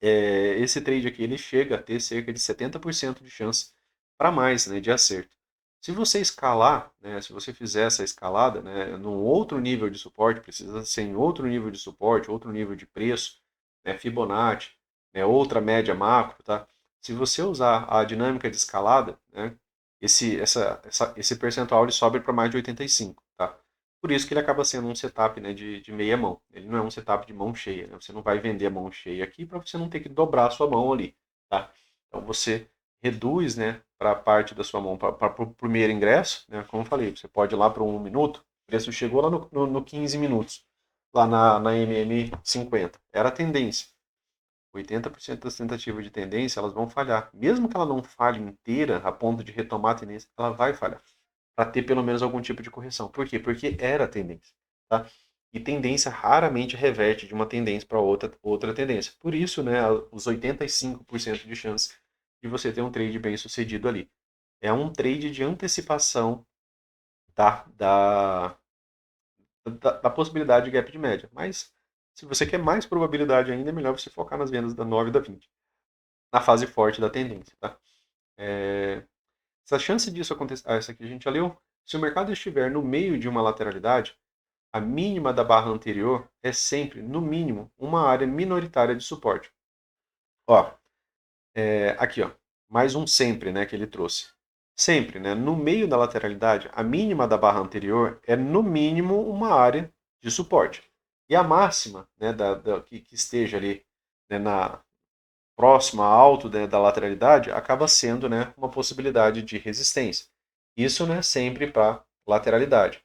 esse trade aqui ele chega a ter cerca de 70% de chance para mais, né, de acerto. Se você escalar, né, se você fizer essa escalada, né, num outro nível de suporte, precisa ser em outro nível de suporte, outro nível de preço, né, Fibonacci, né, outra média macro, tá? Se você usar a dinâmica de escalada, né, esse percentual ele sobe para mais de 85, tá? Por isso que ele acaba sendo um setup, né, de meia mão. Ele não é um setup de mão cheia. Né? Você não vai vender a mão cheia aqui para você não ter que dobrar a sua mão ali. Tá? Então você reduz, né, para a parte da sua mão para o primeiro ingresso. Né? Como eu falei, você pode ir lá para 1 minuto. O preço chegou lá no 15 minutos, lá na MM50. Era a tendência. 80% das tentativas de tendência elas vão falhar. Mesmo que ela não falhe inteira a ponto de retomar a tendência, ela vai falhar para ter pelo menos algum tipo de correção. Por quê? Porque era tendência. Tá? E tendência raramente reverte de uma tendência para outra tendência. Por isso, né, os 85% de chance de você ter um trade bem sucedido ali. É um trade de antecipação tá, da possibilidade de gap de média. Mas se você quer mais probabilidade ainda, é melhor você focar nas vendas da 9 e da 20, na fase forte da tendência. Tá? Se a chance disso acontecer. Essa aqui a gente já leu. Se o mercado estiver no meio de uma lateralidade, a mínima da barra anterior é sempre, no mínimo, uma área minoritária de suporte. Ó, aqui, ó, mais um sempre, né, que ele trouxe. Sempre, né, no meio da lateralidade, a mínima da barra anterior é, no mínimo, uma área de suporte. E a máxima, né, que esteja ali, né, próxima alto, né, da lateralidade, acaba sendo, né, uma possibilidade de resistência. Isso, né, sempre para lateralidade.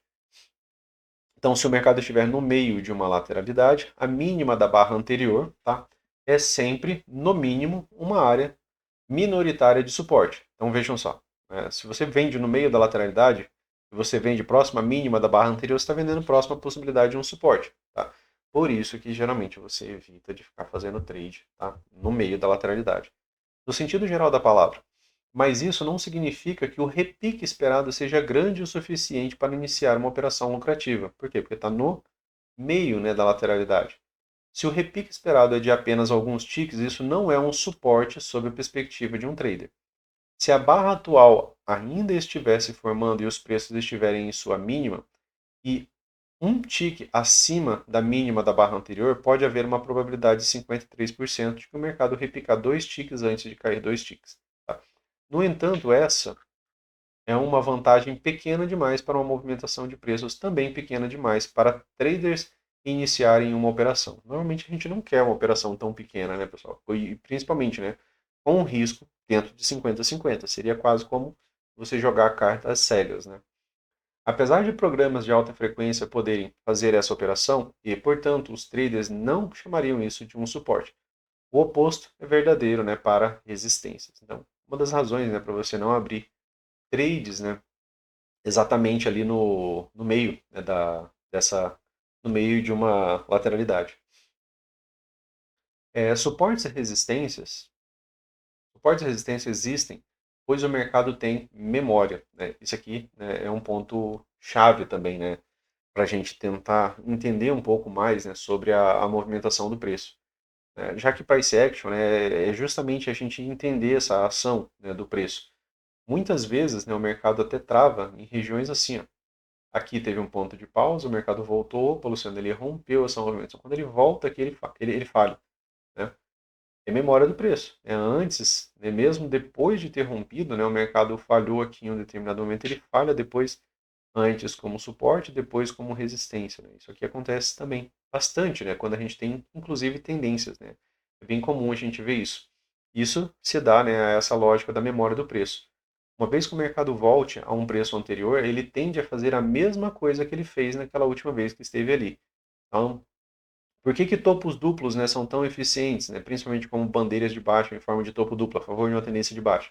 Então, se o mercado estiver no meio de uma lateralidade, a mínima da barra anterior, tá, é sempre, no mínimo, uma área minoritária de suporte. Então, vejam só. Se você vende no meio da lateralidade, e você vende próximo à mínima da barra anterior, você está vendendo próximo à possibilidade de um suporte. Tá? Por isso que, geralmente, você evita de ficar fazendo trade, tá, no meio da lateralidade. No sentido geral da palavra, Mas isso não significa que o repique esperado seja grande o suficiente para iniciar uma operação lucrativa. Por quê? Porque está no meio, né, da lateralidade. Se o repique esperado é de apenas alguns ticks, isso não é um suporte sob a perspectiva de um trader. Se a barra atual ainda estiver se formando e os preços estiverem em sua mínima, e um tick acima da mínima da barra anterior, pode haver uma probabilidade de 53% de que o mercado repicar dois ticks antes de cair dois ticks. Tá? No entanto, essa é uma vantagem pequena demais para uma movimentação de preços, também pequena demais para traders iniciarem uma operação. Normalmente a gente não quer uma operação tão pequena, né, pessoal? E principalmente, né, com um risco dentro de 50-50. Seria quase como você jogar cartas cegas, né? Apesar de programas de alta frequência poderem fazer essa operação, e portanto os traders não chamariam isso de um suporte. O oposto é verdadeiro, né, para resistências. Então, uma das razões, né, para você não abrir trades, né, exatamente ali no meio, né, no meio de uma lateralidade. Suportes e resistências existem, pois o mercado tem memória, né? Isso aqui, né, é um ponto chave também, né, para a gente tentar entender um pouco mais, né, sobre a movimentação do preço. Já que price action, né, é justamente a gente entender essa ação, né, do preço. Muitas vezes, né, o mercado até trava em regiões assim, ó. Aqui teve um ponto de pausa, o mercado voltou, o Luciano ele rompeu essa movimentação. Quando ele volta aqui, ele falha. Né? É memória do preço. Antes, né, mesmo depois de ter rompido, né, o mercado falhou aqui em um determinado momento, ele falha depois, antes como suporte, depois como resistência. Né? Isso aqui acontece também bastante, né, quando a gente tem, inclusive, tendências. Né? É bem comum a gente ver isso. Isso se dá, né, a essa lógica da memória do preço. Uma vez que o mercado volte a um preço anterior, ele tende a fazer a mesma coisa que ele fez naquela última vez que esteve ali. Então, por que topos duplos, né, são tão eficientes, né, principalmente como bandeiras de baixa em forma de topo duplo, a favor de uma tendência de baixa?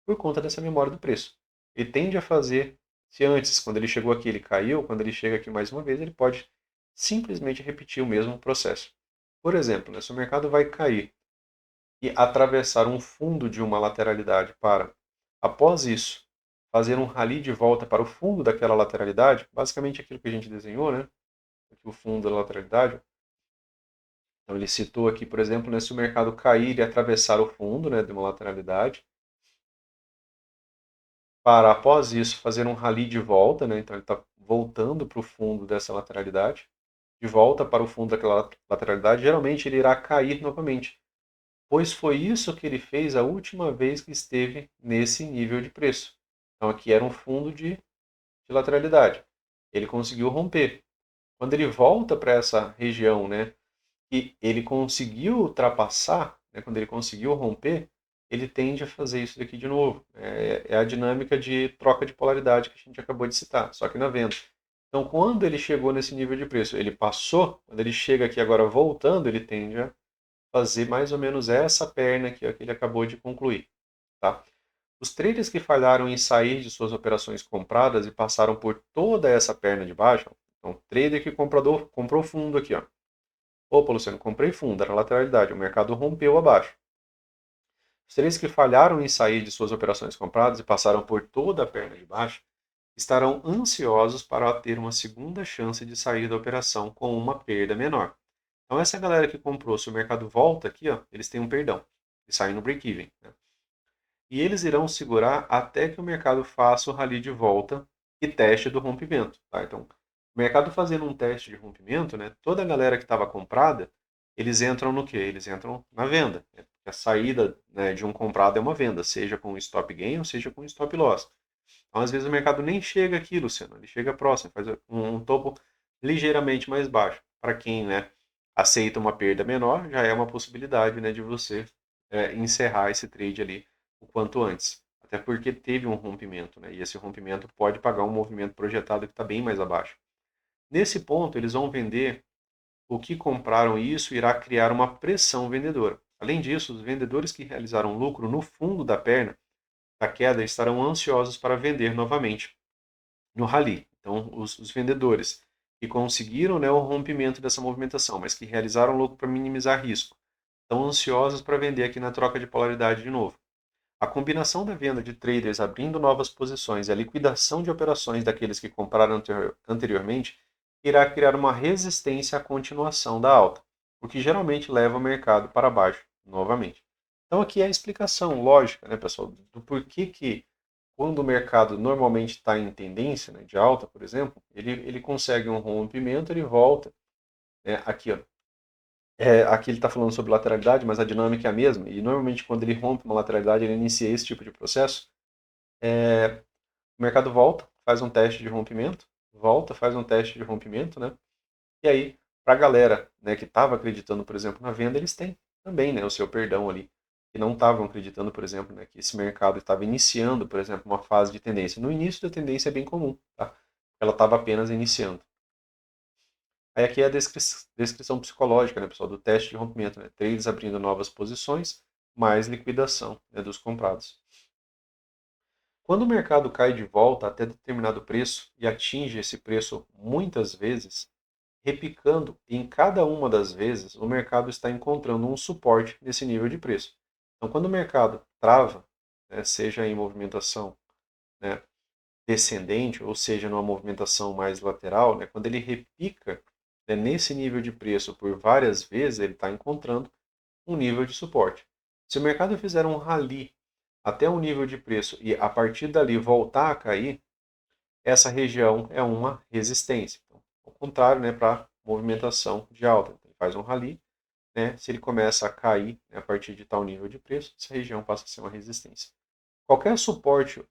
Por conta dessa memória do preço. Ele tende a fazer, se antes, quando ele chegou aqui, ele caiu, quando ele chega aqui mais uma vez, ele pode simplesmente repetir o mesmo processo. Por exemplo, né, se o mercado vai cair e atravessar um fundo de uma lateralidade para, após isso, fazer um rally de volta para o fundo daquela lateralidade, basicamente aquilo que a gente desenhou, né? Aqui o fundo da lateralidade. Então ele citou aqui, por exemplo, né, se o mercado cair e atravessar o fundo, né, de uma lateralidade, para após isso fazer um rally de volta, né, então ele está voltando para o fundo dessa lateralidade, de volta para o fundo daquela lateralidade, geralmente ele irá cair novamente, pois foi isso que ele fez a última vez que esteve nesse nível de preço. Então aqui era um fundo de lateralidade. Ele conseguiu romper. Quando ele volta para essa região, né, e ele conseguiu ultrapassar, né, quando ele conseguiu romper, ele tende a fazer isso daqui de novo. É a dinâmica de troca de polaridade que a gente acabou de citar, só que na venda. Então, quando ele chegou nesse nível de preço, ele passou, quando ele chega aqui agora voltando, ele tende a fazer mais ou menos essa perna aqui, ó, que ele acabou de concluir. Tá? Os traders que falharam em sair de suas operações compradas e passaram por toda essa perna de baixo, então, trader que comprou fundo aqui, ó. Opa, Luciano, comprei fundo, era lateralidade, o mercado rompeu abaixo. Os traders que falharam em sair de suas operações compradas e passaram por toda a perna de baixo estarão ansiosos para ter uma segunda chance de sair da operação com uma perda menor. Então, essa galera que comprou, se o mercado volta aqui, ó, eles têm um perdão, e saem no break-even. Né? E eles irão segurar até que o mercado faça o rally de volta e teste do rompimento. Tá? Então, o mercado fazendo um teste de rompimento, né, toda a galera que estava comprada, eles entram no quê? Eles entram na venda. Né? A saída, né, de um comprado é uma venda, seja com stop gain ou seja com stop loss. Então, às vezes o mercado nem chega aqui, Luciano, ele chega próximo, faz um topo ligeiramente mais baixo. Para quem, né, aceita uma perda menor, já é uma possibilidade, né, de você encerrar esse trade ali o quanto antes. Até porque teve um rompimento, né, e esse rompimento pode pagar um movimento projetado que está bem mais abaixo. Nesse ponto, eles vão vender o que compraram e isso irá criar uma pressão vendedora. Além disso, os vendedores que realizaram lucro no fundo da perna da queda estarão ansiosos para vender novamente no rally. Então, os vendedores que conseguiram, né, o rompimento dessa movimentação, mas que realizaram lucro para minimizar risco, estão ansiosos para vender aqui na troca de polaridade de novo. A combinação da venda de traders abrindo novas posições e a liquidação de operações daqueles que compraram anteriormente irá criar uma resistência à continuação da alta, o que geralmente leva o mercado para baixo novamente. Então aqui é a explicação lógica, né, pessoal, do porquê que quando o mercado normalmente está em tendência, né, de alta, por exemplo, ele consegue um rompimento, ele volta, né, aqui, ó, aqui ele está falando sobre lateralidade, mas a dinâmica é a mesma, e normalmente quando ele rompe uma lateralidade, ele inicia esse tipo de processo, o mercado volta, faz um teste de rompimento, volta, faz um teste de rompimento, né? E aí, para a galera, né, que estava acreditando, por exemplo, na venda, eles têm também, né, o seu perdão ali. Que não estavam acreditando, por exemplo, né, que esse mercado estava iniciando, por exemplo, uma fase de tendência. No início da tendência é bem comum, tá? Ela estava apenas iniciando. Aí aqui é a descrição psicológica, né, pessoal, do teste de rompimento, né? Trades abrindo novas posições, mais liquidação, né, dos comprados. Quando o mercado cai de volta até determinado preço e atinge esse preço muitas vezes, repicando em cada uma das vezes, o mercado está encontrando um suporte nesse nível de preço. Então, quando o mercado trava, né, seja em movimentação, né, descendente, ou seja, numa movimentação mais lateral, né, quando ele repica, né, nesse nível de preço por várias vezes, ele está encontrando um nível de suporte. Se o mercado fizer um rally até um nível de preço e a partir dali voltar a cair, essa região é uma resistência. Então, ao contrário, né, para movimentação de alta. Ele faz um rally, né, se ele começa a cair, né, a partir de tal nível de preço, essa região passa a ser uma resistência. Qualquer suporte,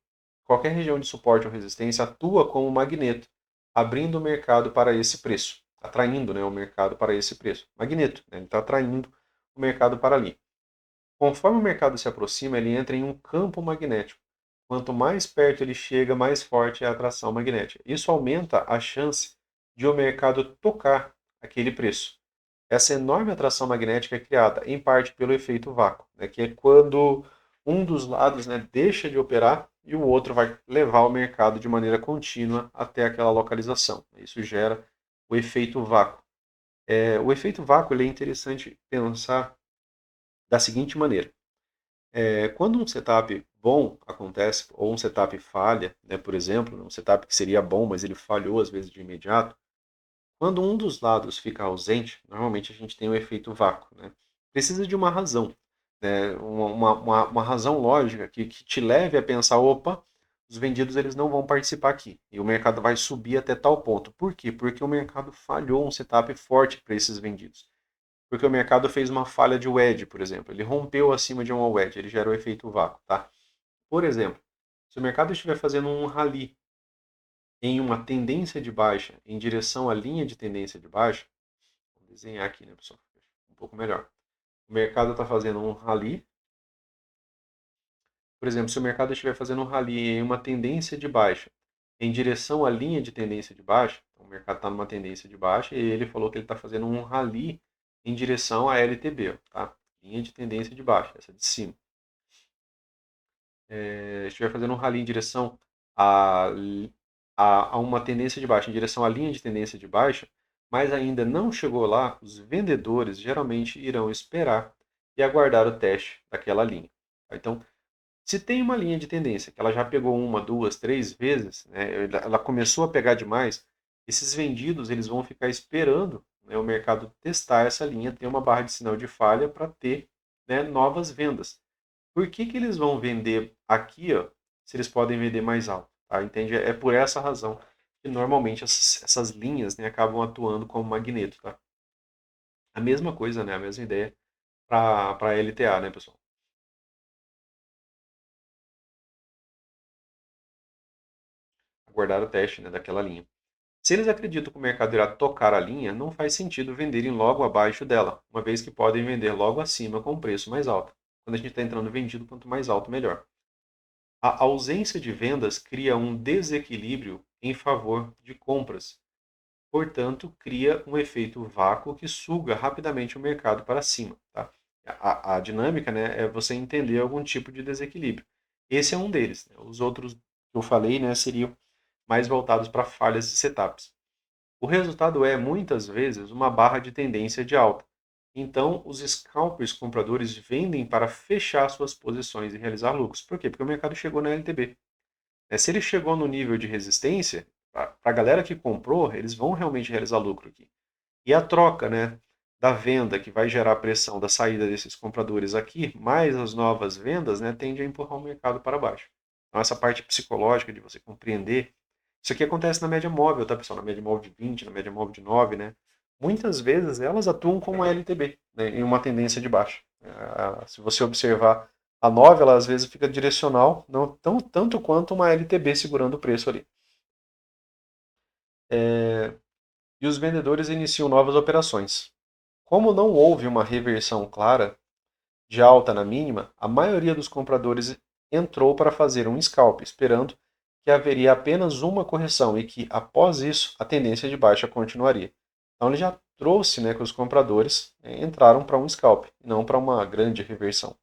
qualquer região de suporte ou resistência atua como magneto, abrindo o mercado para esse preço, atraindo, né, o mercado para esse preço. Magneto, né, ele está atraindo o mercado para ali. Conforme o mercado se aproxima, ele entra em um campo magnético. Quanto mais perto ele chega, mais forte é a atração magnética. Isso aumenta a chance de o mercado tocar aquele preço. Essa enorme atração magnética é criada, em parte, pelo efeito vácuo, né, que é quando um dos lados, né, deixa de operar e o outro vai levar o mercado de maneira contínua até aquela localização. Isso gera o efeito vácuo. O efeito vácuo ele é interessante pensar da seguinte maneira. Quando um setup bom acontece, ou um setup falha, né, por exemplo, um setup que seria bom, mas ele falhou às vezes de imediato, quando um dos lados fica ausente, normalmente a gente tem o efeito vácuo. Né? Precisa de uma razão, né? Uma razão lógica que te leve a pensar, opa, os vendidos eles não vão participar aqui, e o mercado vai subir até tal ponto. Por quê? Porque o mercado falhou um setup forte para esses vendidos. Porque o mercado fez uma falha de wedge, por exemplo. Ele rompeu acima de uma wedge, ele gera o efeito vácuo, tá? Por exemplo, se o mercado estiver fazendo um rally em uma tendência de baixa em direção à linha de tendência de baixa, vou desenhar aqui, né, pessoal? Um pouco melhor. O mercado está fazendo um rally. Por exemplo, se o mercado estiver fazendo um rally em uma tendência de baixa em direção à linha de tendência de baixa, então o mercado está numa tendência de baixa e ele falou que ele está fazendo um rally em direção à LTB, tá? Linha de tendência de baixa, essa de cima. Estiver fazendo um rally em direção a, a uma tendência de baixa, em direção à linha de tendência de baixa, mas ainda não chegou lá, os vendedores geralmente irão esperar e aguardar o teste daquela linha. Tá? Então, se tem uma linha de tendência que ela já pegou uma, duas, três vezes, né, ela começou a pegar demais, esses vendidos eles vão ficar esperando, né, o mercado testar essa linha, ter uma barra de sinal de falha para ter, né, novas vendas. Por que que eles vão vender aqui, ó, se eles podem vender mais alto? Tá? Entende? É por essa razão que normalmente essas linhas, né, acabam atuando como magneto. Tá? A mesma coisa, né, a mesma ideia para a LTA, né, pessoal? Aguardar o teste, né, daquela linha. Se eles acreditam que o mercado irá tocar a linha, não faz sentido venderem logo abaixo dela, uma vez que podem vender logo acima com um preço mais alto. Quando a gente está entrando vendido, quanto mais alto, melhor. A ausência de vendas cria um desequilíbrio em favor de compras. Portanto, cria um efeito vácuo que suga rapidamente o mercado para cima. Tá? A dinâmica, né, é você entender algum tipo de desequilíbrio. Esse é um deles. Né? Os outros que eu falei, né, seriam mais voltados para falhas de setups. O resultado é, muitas vezes, uma barra de tendência de alta, Então, os scalpers compradores vendem para fechar suas posições e realizar lucros. Por quê? Porque o mercado chegou na LTB. Se ele chegou no nível de resistência, para a galera que comprou, eles vão realmente realizar lucro aqui. E a troca, né, da venda que vai gerar pressão da saída desses compradores aqui, mais as novas vendas, né, tende a empurrar o mercado para baixo. Então essa parte psicológica de você compreender, isso aqui acontece na média móvel, tá, pessoal? Na média móvel de 20, na média móvel de 9, né? Muitas vezes elas atuam como a LTB, né, em uma tendência de baixa. Se você observar a 9, ela às vezes fica direcional, não tanto quanto uma LTB segurando o preço ali. E os vendedores iniciam novas operações. Como não houve uma reversão clara de alta na mínima, a maioria dos compradores entrou para fazer um scalp, esperando que haveria apenas uma correção e que, após isso, a tendência de baixa continuaria. Então ele já trouxe, né, que os compradores entraram para um scalp, não para uma grande reversão.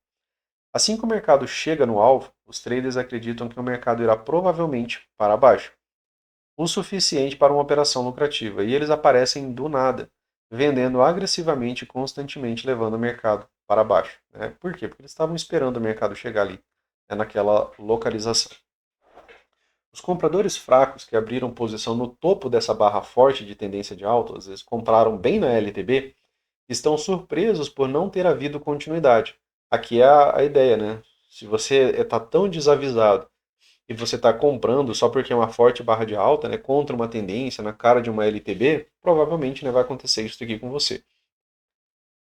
Assim que o mercado chega no alvo, os traders acreditam que o mercado irá provavelmente para baixo, o suficiente para uma operação lucrativa, e eles aparecem do nada, vendendo agressivamente e constantemente, levando o mercado para baixo. Né? Por quê? Porque eles estavam esperando o mercado chegar ali, né, naquela localização. Os compradores fracos que abriram posição no topo dessa barra forte de tendência de alta, às vezes compraram bem na LTB, estão surpresos por não ter havido continuidade. Aqui é a ideia, né? Se você está tão desavisado e você está comprando só porque é uma forte barra de alta, né, contra uma tendência na cara de uma LTB, provavelmente, né, vai acontecer isso aqui com você.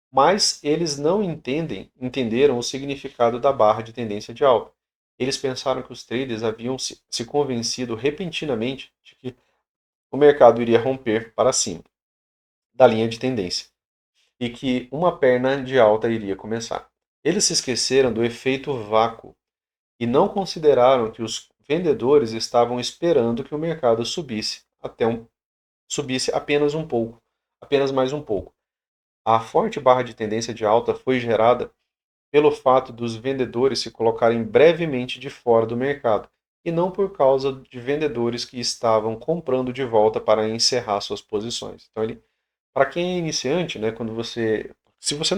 Mas eles não entenderam o significado da barra de tendência de alta. Eles pensaram que os traders haviam se convencido repentinamente de que o mercado iria romper para cima da linha de tendência e que uma perna de alta iria começar. Eles se esqueceram do efeito vácuo e não consideraram que os vendedores estavam esperando que o mercado subisse apenas um pouco, apenas mais um pouco. A forte barra de tendência de alta foi gerada pelo fato dos vendedores se colocarem brevemente de fora do mercado e não por causa de vendedores que estavam comprando de volta para encerrar suas posições. Então, para quem é iniciante, né, quando você se você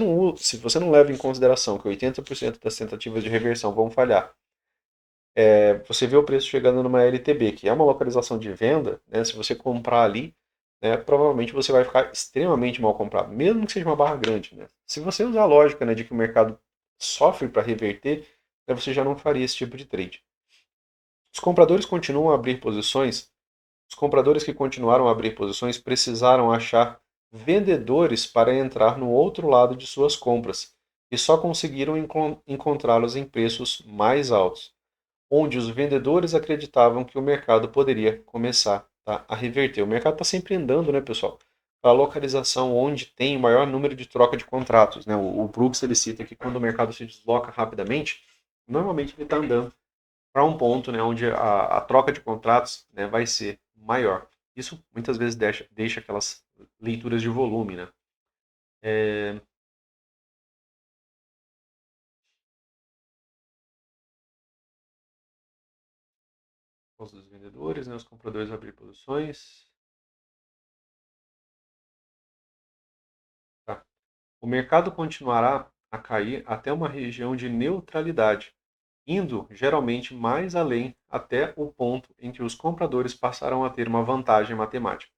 não leva em consideração que 80% das tentativas de reversão vão falhar, você vê o preço chegando numa LTB, que é uma localização de venda, né, se você comprar ali, né, provavelmente você vai ficar extremamente mal comprado, mesmo que seja uma barra grande. Né? Se você usar a lógica, né, de que o mercado sofre para reverter, né, você já não faria esse tipo de trade. Os compradores continuam a abrir posições. Os compradores que continuaram a abrir posições precisaram achar vendedores para entrar no outro lado de suas compras e só conseguiram encontrá-los em preços mais altos, onde os vendedores acreditavam que o mercado poderia começar, tá, a reverter. O mercado está sempre andando, né, pessoal? Para a localização onde tem o maior número de troca de contratos. Né? O Brooks ele cita que quando o mercado se desloca rapidamente, normalmente ele está andando para um ponto, né, onde a troca de contratos, né, vai ser maior. Isso muitas vezes deixa aquelas leituras de volume. Né? É, os vendedores, né, os compradores abrir posições. Tá. O mercado continuará a cair até uma região de neutralidade, indo geralmente mais além até o ponto em que os compradores passarão a ter uma vantagem matemática.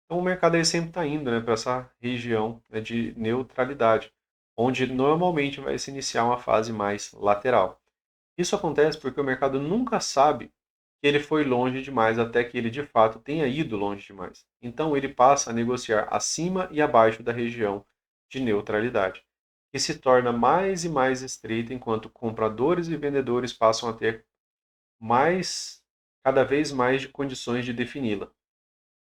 Então o mercado ele sempre está indo, né, para essa região, né, de neutralidade, onde normalmente vai se iniciar uma fase mais lateral. Isso acontece porque o mercado nunca sabe que ele foi longe demais até que ele de fato tenha ido longe demais. Então ele passa a negociar acima e abaixo da região de neutralidade, que se torna mais e mais estreita enquanto compradores e vendedores passam a ter cada vez mais de condições de defini-la.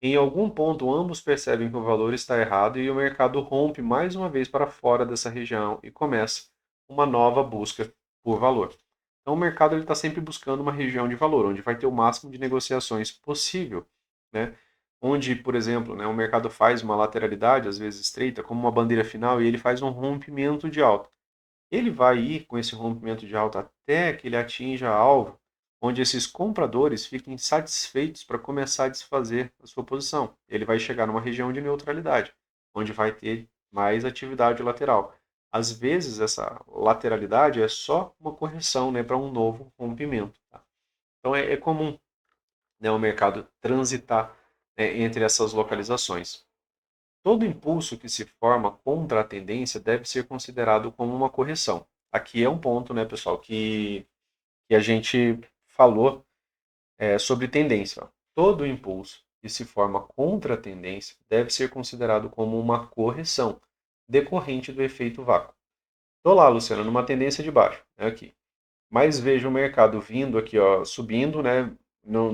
Em algum ponto, ambos percebem que o valor está errado e o mercado rompe mais uma vez para fora dessa região e começa uma nova busca por valor. Então, o mercado está sempre buscando uma região de valor, onde vai ter o máximo de negociações possível. Né? Onde, por exemplo, né, o mercado faz uma lateralidade, às vezes estreita, como uma bandeira final, e ele faz um rompimento de alta. Ele vai ir com esse rompimento de alta até que ele atinja alvo, onde esses compradores fiquem satisfeitos para começar a desfazer a sua posição. Ele vai chegar numa região de neutralidade, onde vai ter mais atividade lateral. Às vezes, essa lateralidade é só uma correção, né, para um novo rompimento. Tá? Então, é comum, né, o mercado transitar, né, entre essas localizações. Todo impulso que se forma contra a tendência deve ser considerado como uma correção. Aqui é um ponto, né, pessoal, que a gente falou sobre tendência. Ó. Todo impulso que se forma contra a tendência deve ser considerado como uma correção decorrente do efeito vácuo. Estou lá, Luciano, numa tendência de baixo, né, aqui. Mas vejo o mercado vindo aqui, ó, subindo, né,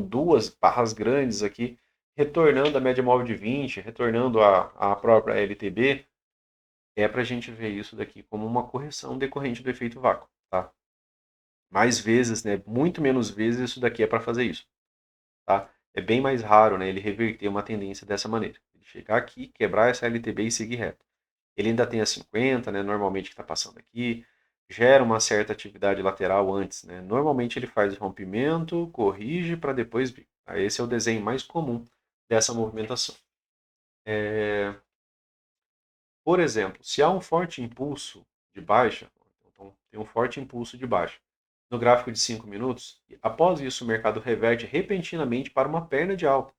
duas barras grandes aqui, retornando a média móvel de 20, retornando a própria LTB, é para a gente ver isso daqui como uma correção decorrente do efeito vácuo, tá? Mais vezes, né, muito menos vezes isso daqui é para fazer isso, tá? É bem mais raro, né, ele reverter uma tendência dessa maneira. Ele chegar aqui, quebrar essa LTB e seguir reto. Ele ainda tem a 50, né, normalmente que está passando aqui, gera uma certa atividade lateral antes, né? Normalmente ele faz o rompimento, corrige para depois vir. Tá? Esse é o desenho mais comum dessa movimentação. Por exemplo, se há um forte impulso de baixa, então tem um forte impulso de baixa no gráfico de 5 minutos, após isso o mercado reverte repentinamente para uma perna de alta.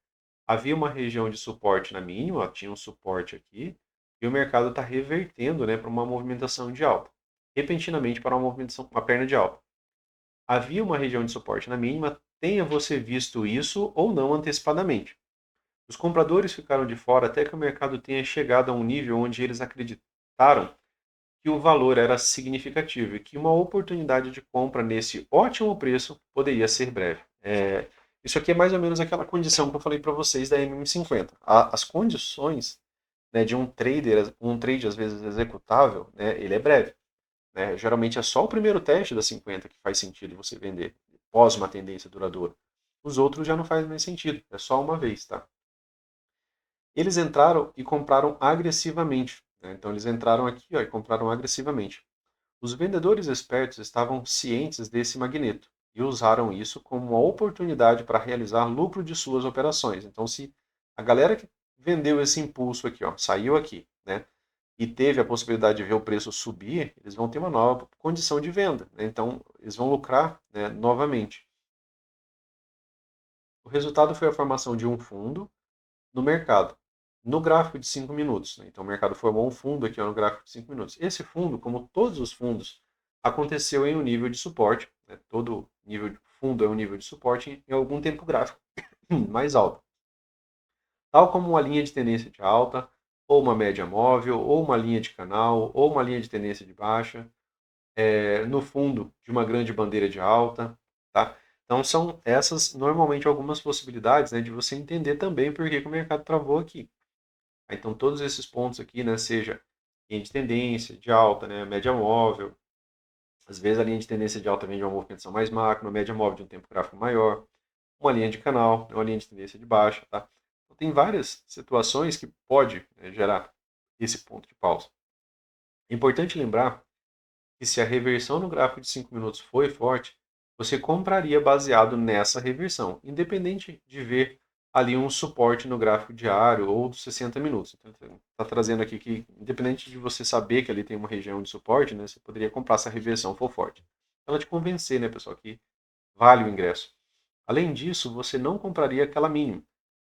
Havia uma região de suporte na mínima, ó, tinha um suporte aqui, e o mercado está revertendo, né, para uma movimentação de alta. Repentinamente para uma movimentação, uma perna de alta. Havia uma região de suporte na mínima, tenha você visto isso ou não antecipadamente. Os compradores ficaram de fora até que o mercado tenha chegado a um nível onde eles acreditaram que o valor era significativo e que uma oportunidade de compra nesse ótimo preço poderia ser breve. Isso aqui é mais ou menos aquela condição que eu falei para vocês da MM50. As condições, né, de um trade às vezes executável, né, ele é breve. Né? Geralmente é só o primeiro teste da 50 que faz sentido você vender pós uma tendência duradoura. Os outros já não faz mais sentido, é só uma vez, tá? Eles entraram e compraram agressivamente. Né? Então eles entraram aqui, ó, e compraram agressivamente. Os vendedores espertos estavam cientes desse magneto e usaram isso como uma oportunidade para realizar lucro de suas operações. Então, se a galera que vendeu esse impulso aqui, ó, saiu aqui, né, e teve a possibilidade de ver o preço subir, eles vão ter uma nova condição de venda. Né? Então, eles vão lucrar, né, novamente. O resultado foi a formação de um fundo no mercado, no gráfico de 5 minutos. Né? Então, o mercado formou um fundo aqui ó, no gráfico de 5 minutos. Esse fundo, como todos os fundos, aconteceu em um nível de suporte. Né? Todo nível de fundo é um nível de suporte em algum tempo gráfico mais alto. Tal como uma linha de tendência de alta, ou uma média móvel, ou uma linha de canal, ou uma linha de tendência de baixa, no fundo de uma grande bandeira de alta. Tá? Então, são essas normalmente algumas possibilidades, né, de você entender também por que o mercado travou aqui. Então, todos esses pontos aqui, né, seja linha de tendência de alta, né, média móvel, às vezes a linha de tendência de alta vem de uma movimentação mais macro, uma média móvel de um tempo gráfico maior, uma linha de canal, uma linha de tendência de baixa, tá? Então, tem várias situações que pode, né, gerar esse ponto de pausa. É importante lembrar que se a reversão no gráfico de 5 minutos foi forte, você compraria baseado nessa reversão, independente de ver ali um suporte no gráfico diário ou dos 60 minutos. Então, está trazendo aqui que, independente de você saber que ali tem uma região de suporte, né, você poderia comprar se a reversão for forte. Ela te convencer, né, pessoal, que vale o ingresso. Além disso, você não compraria aquela mínima,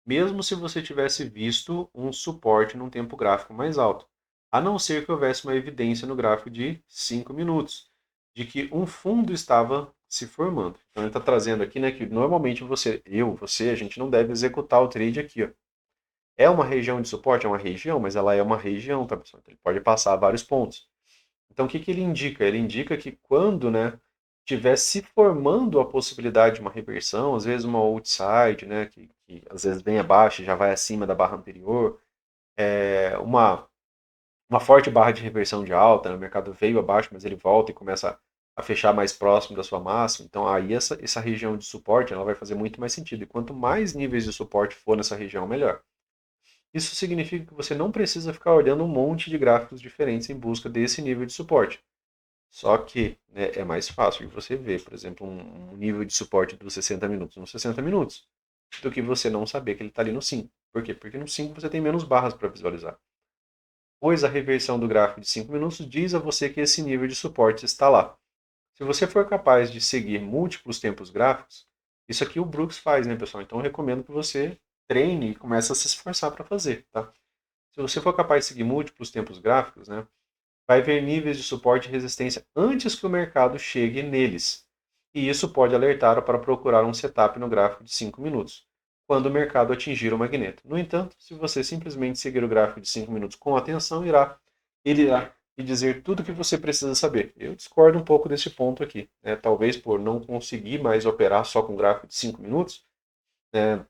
mesmo se você tivesse visto um suporte num tempo gráfico mais alto, a não ser que houvesse uma evidência no gráfico de 5 minutos, de que um fundo estava se formando. Então ele está trazendo aqui, né, que normalmente você, a gente não deve executar o trade aqui, ó. É uma região de suporte? É uma região, mas ela é uma região, tá, pessoal? Então, ele pode passar vários pontos. Então, o que ele indica? Ele indica que quando, né, estiver se formando a possibilidade de uma reversão, às vezes uma outside, né, que às vezes vem abaixo e já vai acima da barra anterior, uma forte barra de reversão de alta, né, o mercado veio abaixo, mas ele volta e começa a fechar mais próximo da sua máxima, então aí essa região de suporte ela vai fazer muito mais sentido, e quanto mais níveis de suporte for nessa região, melhor. Isso significa que você não precisa ficar olhando um monte de gráficos diferentes em busca desse nível de suporte. Só que né, é mais fácil de você ver, por exemplo, um nível de suporte dos 60 minutos nos 60 minutos, do que você não saber que ele está ali no 5. Por quê? Porque no 5 você tem menos barras para visualizar. pois a reversão do gráfico de 5 minutos diz a você que esse nível de suporte está lá. Se você for capaz de seguir múltiplos tempos gráficos, isso aqui o Brooks faz, né, pessoal? Então eu recomendo que você treine e comece a se esforçar para fazer, tá? Se você for capaz de seguir múltiplos tempos gráficos, né, vai ver níveis de suporte e resistência antes que o mercado chegue neles. E isso pode alertar para procurar um setup no gráfico de 5 minutos, quando o mercado atingir o magneto. No entanto, se você simplesmente seguir o gráfico de 5 minutos com atenção, ele irá lhe dizer tudo o que você precisa saber. Eu discordo um pouco desse ponto aqui. Né? Talvez por não conseguir mais operar só com gráfico de 5 minutos, né?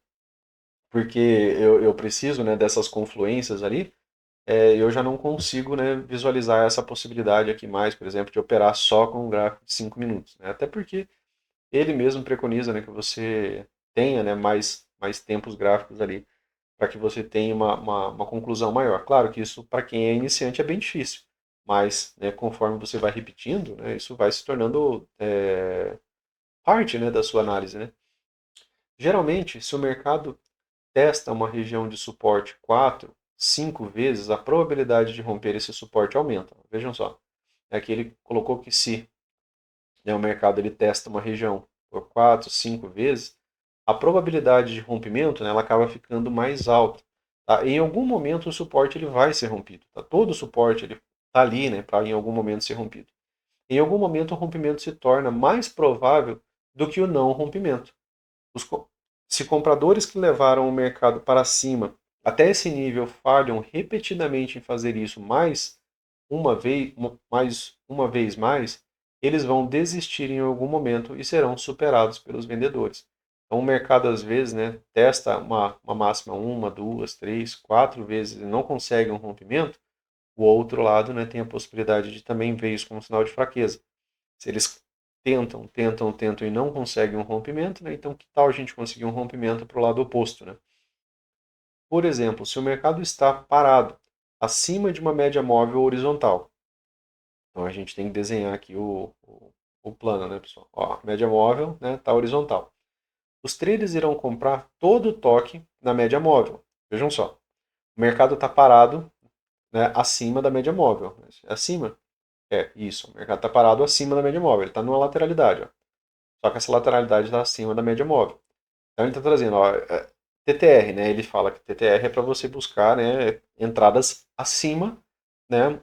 Porque eu preciso, né, dessas confluências ali, eu já não consigo, né, visualizar essa possibilidade aqui mais, por exemplo, de operar só com um gráfico de 5 minutos. Né? Até porque ele mesmo preconiza, né, que você tenha, né, mais tempos gráficos ali, para que você tenha uma conclusão maior. Claro que isso, para quem é iniciante, é bem difícil, mas, né, conforme você vai repetindo, né, isso vai se tornando parte, né, da sua análise. Né? Geralmente, se o mercado testa uma região de suporte 4, 5 vezes, a probabilidade de romper esse suporte aumenta. Vejam só, é que ele colocou que se, né, o mercado ele testa uma região por 4, 5 vezes, a probabilidade de rompimento, né, ela acaba ficando mais alta. Tá? Em algum momento o suporte ele vai ser rompido. Tá? Todo o suporte ele está ali, né, para em algum momento ser rompido. Em algum momento o rompimento se torna mais provável do que o não rompimento. Os, se compradores que levaram o mercado para cima até esse nível falham repetidamente em fazer isso mais uma vez mais, eles vão desistir em algum momento e serão superados pelos vendedores. Então o mercado às vezes, né, testa uma máxima uma, duas, três, quatro vezes e não consegue um rompimento. O outro lado, né, tem a possibilidade de também ver isso como sinal de fraqueza. Se eles tentam e não conseguem um rompimento, né? Então que tal a gente conseguir um rompimento para o lado oposto, né? Por exemplo, se o mercado está parado acima de uma média móvel horizontal, então a gente tem que desenhar aqui o plano, né, pessoal? Ó, a média móvel, né, está horizontal. Os traders irão comprar todo o toque na média móvel. Vejam só, o mercado está parado, né, acima da média móvel. Acima? É, isso. O mercado está parado acima da média móvel. Ele está numa lateralidade. Ó. Só que essa lateralidade está acima da média móvel. Então ele está trazendo, ó, TTR, né? Ele fala que TTR é para você buscar, né, entradas acima, né,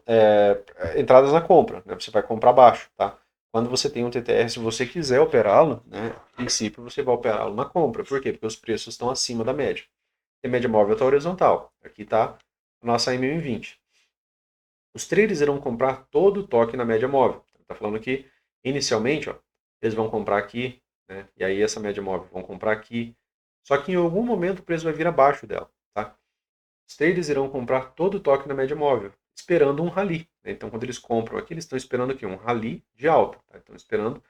entradas na compra, né? Você vai comprar baixo, tá? Quando você tem um TTR, se você quiser operá-lo, né, em princípio você vai operá-lo na compra. Por quê? Porque os preços estão acima da média. E a média móvel está horizontal. Aqui está a nossa M20. Os traders irão comprar todo o toque na média móvel. Está falando que, inicialmente, ó, eles vão comprar aqui, né? E aí essa média móvel vão comprar aqui. Só que em algum momento o preço vai vir abaixo dela. Tá? Os traders irão comprar todo o toque na média móvel, esperando um rally. Né? Então, quando eles compram aqui, eles estão esperando aqui um rally de alta. Tá? Estão esperando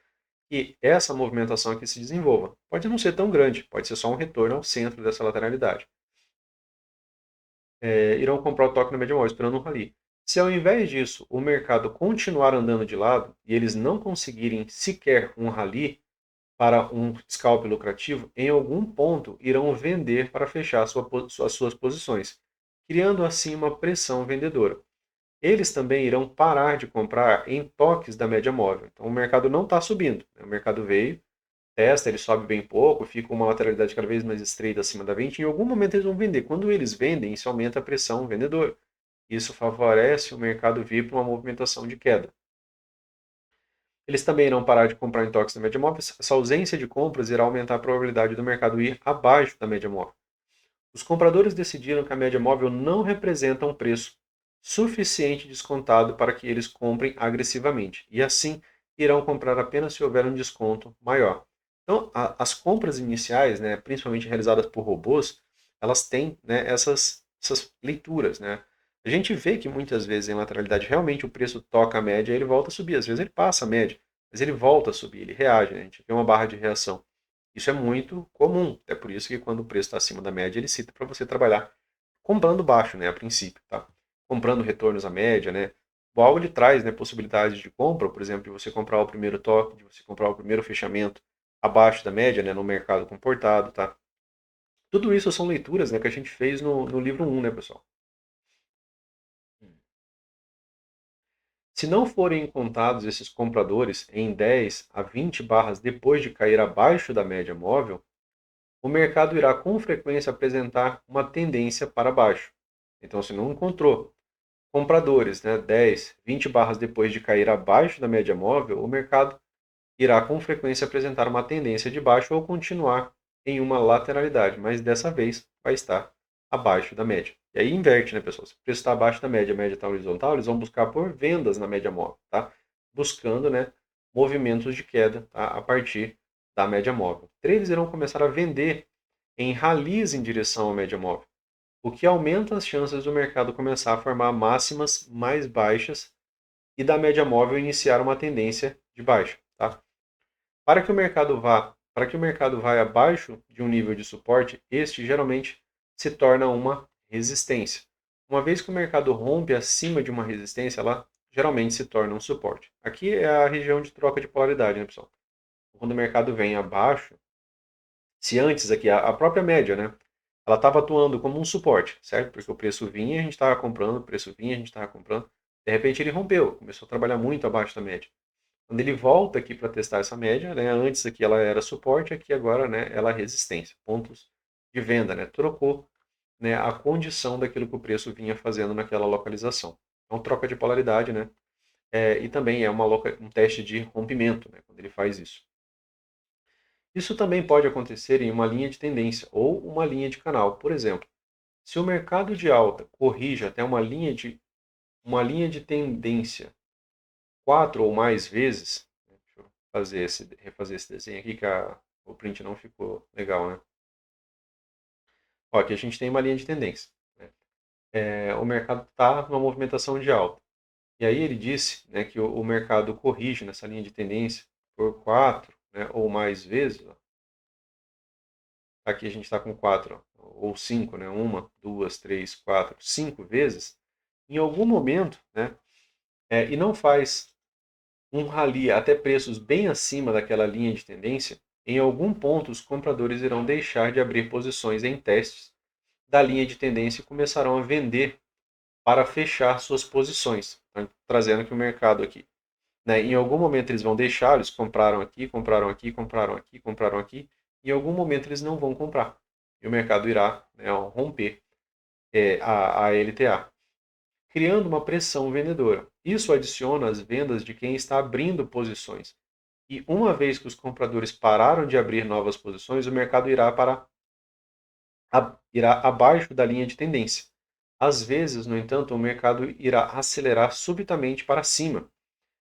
que essa movimentação aqui se desenvolva. Pode não ser tão grande, pode ser só um retorno ao centro dessa lateralidade. Irão comprar o toque na média móvel, esperando um rally. Se ao invés disso o mercado continuar andando de lado e eles não conseguirem sequer um rally para um scalp lucrativo, em algum ponto irão vender para fechar as suas posições, criando assim uma pressão vendedora. Eles também irão parar de comprar em toques da média móvel. Então o mercado não está subindo. Né? O mercado veio, testa, ele sobe bem pouco, fica uma lateralidade cada vez mais estreita acima da 20. Em algum momento eles vão vender. Quando eles vendem, isso aumenta a pressão vendedora. Isso favorece o mercado vir para uma movimentação de queda. Eles também irão parar de comprar em toques da média móvel. Essa ausência de compras irá aumentar a probabilidade do mercado ir abaixo da média móvel. Os compradores decidiram que a média móvel não representa um preço suficiente descontado para que eles comprem agressivamente, e assim irão comprar apenas se houver um desconto maior. Então, as compras iniciais, né, principalmente realizadas por robôs, elas têm, né, essas leituras. Né? A gente vê que muitas vezes em lateralidade realmente o preço toca a média e ele volta a subir. Às vezes ele passa a média, mas ele volta a subir, ele reage. Né? A gente vê uma barra de reação. Isso é muito comum. É por isso que quando o preço está acima da média, ele cita para você trabalhar comprando baixo, né, a princípio, tá? Comprando retornos à média, né? O algo ele traz, né, possibilidades de compra, por exemplo, de você comprar o primeiro toque, de você comprar o primeiro fechamento abaixo da média, né, no mercado comportado, tá? Tudo isso são leituras, né, que a gente fez no livro 1, né, pessoal? Se não forem contados esses compradores em 10 a 20 barras depois de cair abaixo da média móvel, o mercado irá com frequência apresentar uma tendência para baixo. Então, se não encontrou compradores, né, 10, 20 barras depois de cair abaixo da média móvel, o mercado irá com frequência apresentar uma tendência de baixo ou continuar em uma lateralidade, mas dessa vez vai estar abaixo da média. E aí inverte, né, pessoal? Se o preço está abaixo da média, a média está horizontal, eles vão buscar por vendas na média móvel, tá? Buscando, né, movimentos de queda, tá? A partir da média móvel. Traders irão começar a vender em rallies em direção à média móvel, o que aumenta as chances do mercado começar a formar máximas mais baixas e da média móvel iniciar uma tendência de baixa, tá? Para que o mercado vá abaixo de um nível de suporte, este geralmente se torna uma resistência. Uma vez que o mercado rompe acima de uma resistência, ela geralmente se torna um suporte. Aqui é a região de troca de polaridade, né, pessoal? Quando o mercado vem abaixo, se antes aqui a própria média, né, ela estava atuando como um suporte, certo? Porque o preço vinha, a gente estava comprando, o preço vinha, a gente estava comprando. De repente ele rompeu, começou a trabalhar muito abaixo da média. Quando ele volta aqui para testar essa média, né, antes aqui ela era suporte, aqui agora, né, ela é resistência, pontos de venda, né, trocou, né, a condição daquilo que o preço vinha fazendo naquela localização. Então troca de polaridade, né, e também é um teste de rompimento, né, quando ele faz isso. Isso também pode acontecer em uma linha de tendência ou uma linha de canal. Por exemplo, se o mercado de alta corrige até uma linha de tendência 4 ou mais vezes, deixa eu refazer esse desenho aqui que o print não ficou legal, né? Ó, aqui a gente tem uma linha de tendência, né? O mercado está numa movimentação de alta. E aí ele disse, né, que o mercado corrige nessa linha de tendência por 4, né, ou mais vezes. Ó. Aqui a gente está com 4 ou 5, né, 1, 2, 3, 4, 5 vezes. Em algum momento, né, e não faz um rally até preços bem acima daquela linha de tendência, em algum ponto os compradores irão deixar de abrir posições em testes da linha de tendência e começarão a vender para fechar suas posições, tá? Trazendo que o mercado aqui, né, em algum momento eles vão deixar, eles compraram aqui, compraram aqui, compraram aqui, compraram aqui, em algum momento eles não vão comprar e o mercado irá, né, romper a LTA, criando uma pressão vendedora. Isso adiciona as vendas de quem está abrindo posições. E uma vez que os compradores pararam de abrir novas posições, o mercado irá abaixo da linha de tendência. Às vezes, no entanto, o mercado irá acelerar subitamente para cima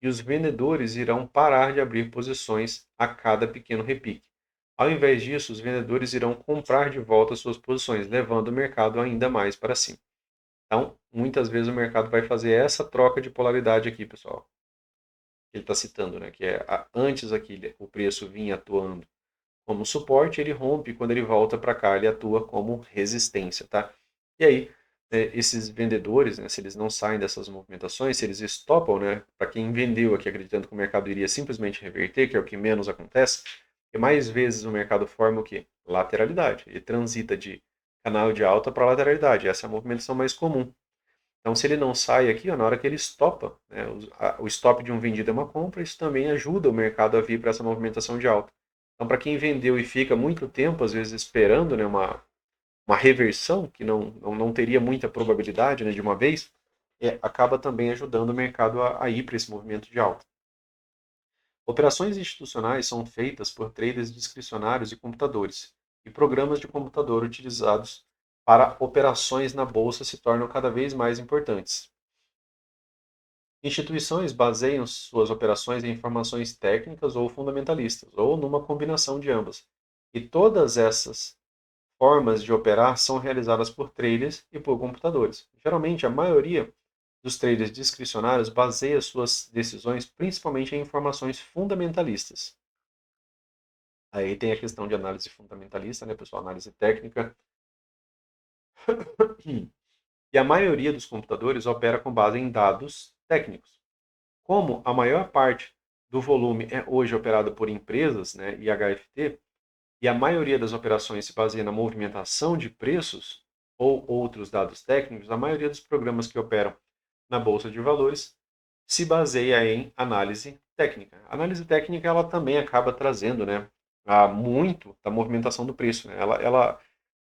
e os vendedores irão parar de abrir posições a cada pequeno repique. Ao invés disso, os vendedores irão comprar de volta suas posições, levando o mercado ainda mais para cima. Então, muitas vezes o mercado vai fazer essa troca de polaridade aqui, pessoal. Ele está citando, né, que antes aqui o preço vinha atuando como suporte, ele rompe, quando ele volta para cá, ele atua como resistência, tá? E aí, esses vendedores, né, se eles não saem dessas movimentações, se eles stopam, né, para quem vendeu aqui acreditando que o mercado iria simplesmente reverter, que é o que menos acontece, e mais vezes o mercado forma o quê? Lateralidade. Ele transita de canal de alta para lateralidade. Essa é a movimentação mais comum. Então, se ele não sai aqui, ó, na hora que ele estopa, né, o stop de um vendido é uma compra, isso também ajuda o mercado a vir para essa movimentação de alta. Então, para quem vendeu e fica muito tempo, às vezes esperando, né, uma reversão, que não teria muita probabilidade, né, de uma vez, acaba também ajudando o mercado a ir para esse movimento de alta. Operações institucionais são feitas por traders discricionários e computadores, e programas de computador utilizados para operações na bolsa se tornam cada vez mais importantes. Instituições baseiam suas operações em informações técnicas ou fundamentalistas, ou numa combinação de ambas. E todas essas formas de operar são realizadas por traders e por computadores. Geralmente, a maioria dos traders discricionários baseia suas decisões principalmente em informações fundamentalistas. Aí tem a questão de análise fundamentalista, né, pessoal? Análise técnica. E a maioria dos computadores opera com base em dados técnicos. Como a maior parte do volume é hoje operado por empresas, né, e HFT, e a maioria das operações se baseia na movimentação de preços ou outros dados técnicos, a maioria dos programas que operam na bolsa de valores se baseia em análise técnica. A análise técnica ela também acaba trazendo, né, muito da movimentação do preço. Né?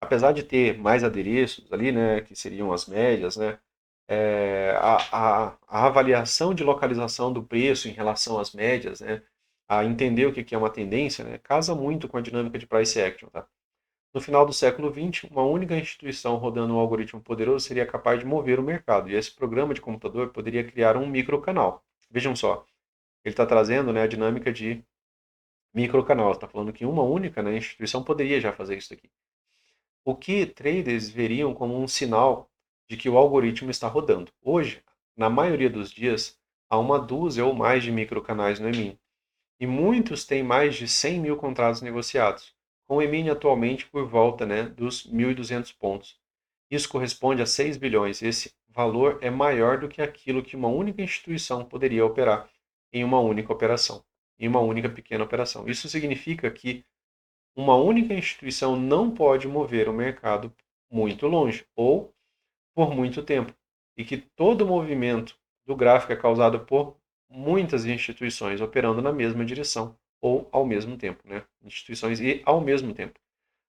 Apesar de ter mais adereços ali, né, que seriam as médias, né, a avaliação de localização do preço em relação às médias, né, a entender o que é uma tendência, né, casa muito com a dinâmica de price action. Tá? No final do século XX, uma única instituição rodando um algoritmo poderoso seria capaz de mover o mercado, e esse programa de computador poderia criar um microcanal. Vejam só, ele está trazendo, né, a dinâmica de microcanal, está falando que uma única, né, instituição poderia já fazer isso aqui. O que traders veriam como um sinal de que o algoritmo está rodando. Hoje, na maioria dos dias, há uma dúzia ou mais de microcanais no EMIN, e muitos têm mais de 100 mil contratos negociados, com o EMIN atualmente por volta, né, dos 1.200 pontos. Isso corresponde a 6 bilhões. Esse valor é maior do que aquilo que uma única instituição poderia operar em uma única operação, em uma única pequena operação. Isso significa que uma única instituição não pode mover o mercado muito longe ou por muito tempo, e que todo movimento do gráfico é causado por muitas instituições operando na mesma direção ou ao mesmo tempo, né? Instituições e ao mesmo tempo.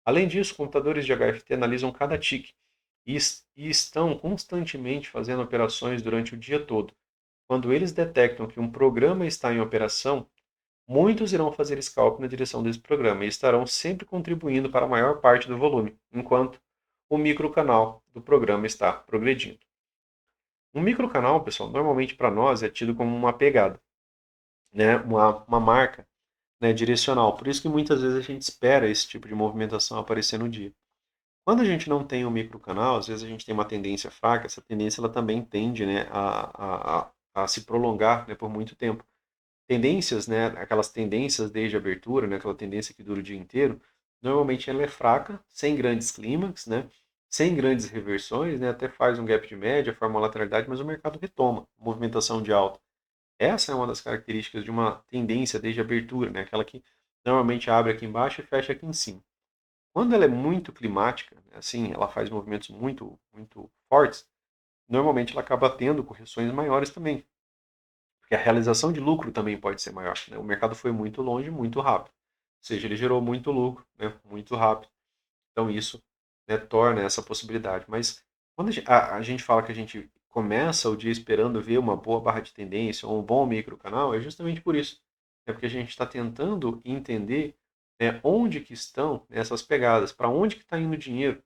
Além disso, computadores de HFT analisam cada tique e estão constantemente fazendo operações durante o dia todo. Quando eles detectam que um programa está em operação, muitos irão fazer scalp na direção desse programa e estarão sempre contribuindo para a maior parte do volume, enquanto o microcanal do programa está progredindo. Um microcanal, pessoal, normalmente para nós é tido como uma pegada, né? Uma marca, né, direcional. Por isso que muitas vezes a gente espera esse tipo de movimentação aparecer no dia. Quando a gente não tem um microcanal, às vezes a gente tem uma tendência fraca, essa tendência ela também tende, né, a se prolongar, né, por muito tempo. Tendências, né, aquelas tendências desde a abertura, né, aquela tendência que dura o dia inteiro, normalmente ela é fraca, sem grandes clímax, né, sem grandes reversões, né, até faz um gap de média, forma uma lateralidade, mas o mercado retoma, movimentação de alta. Essa é uma das características de uma tendência desde a abertura, né, aquela que normalmente abre aqui embaixo e fecha aqui em cima. Quando ela é muito climática, né, assim, ela faz movimentos muito fortes, normalmente ela acaba tendo correções maiores também, porque a realização de lucro também pode ser maior. Né? O mercado foi muito longe, muito rápido. Ou seja, ele gerou muito lucro, né? Muito rápido. Então isso, né, torna essa possibilidade. Mas quando a gente fala que a gente começa o dia esperando ver uma boa barra de tendência ou um bom microcanal, é justamente por isso. É porque a gente está tentando entender, né, onde que estão essas pegadas, para onde que está indo o dinheiro.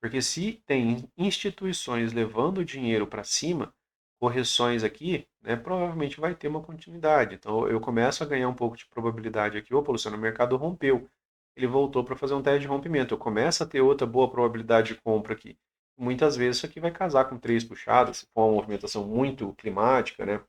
Porque se tem instituições levando o dinheiro para cima, correções aqui, né, provavelmente vai ter uma continuidade. Então eu começo a ganhar um pouco de probabilidade aqui. Opa, Luciano, o mercado rompeu. Ele voltou para fazer um teste de rompimento. Eu começo a ter outra boa probabilidade de compra aqui. Muitas vezes isso aqui vai casar com três puxadas, se for uma movimentação muito climática, né?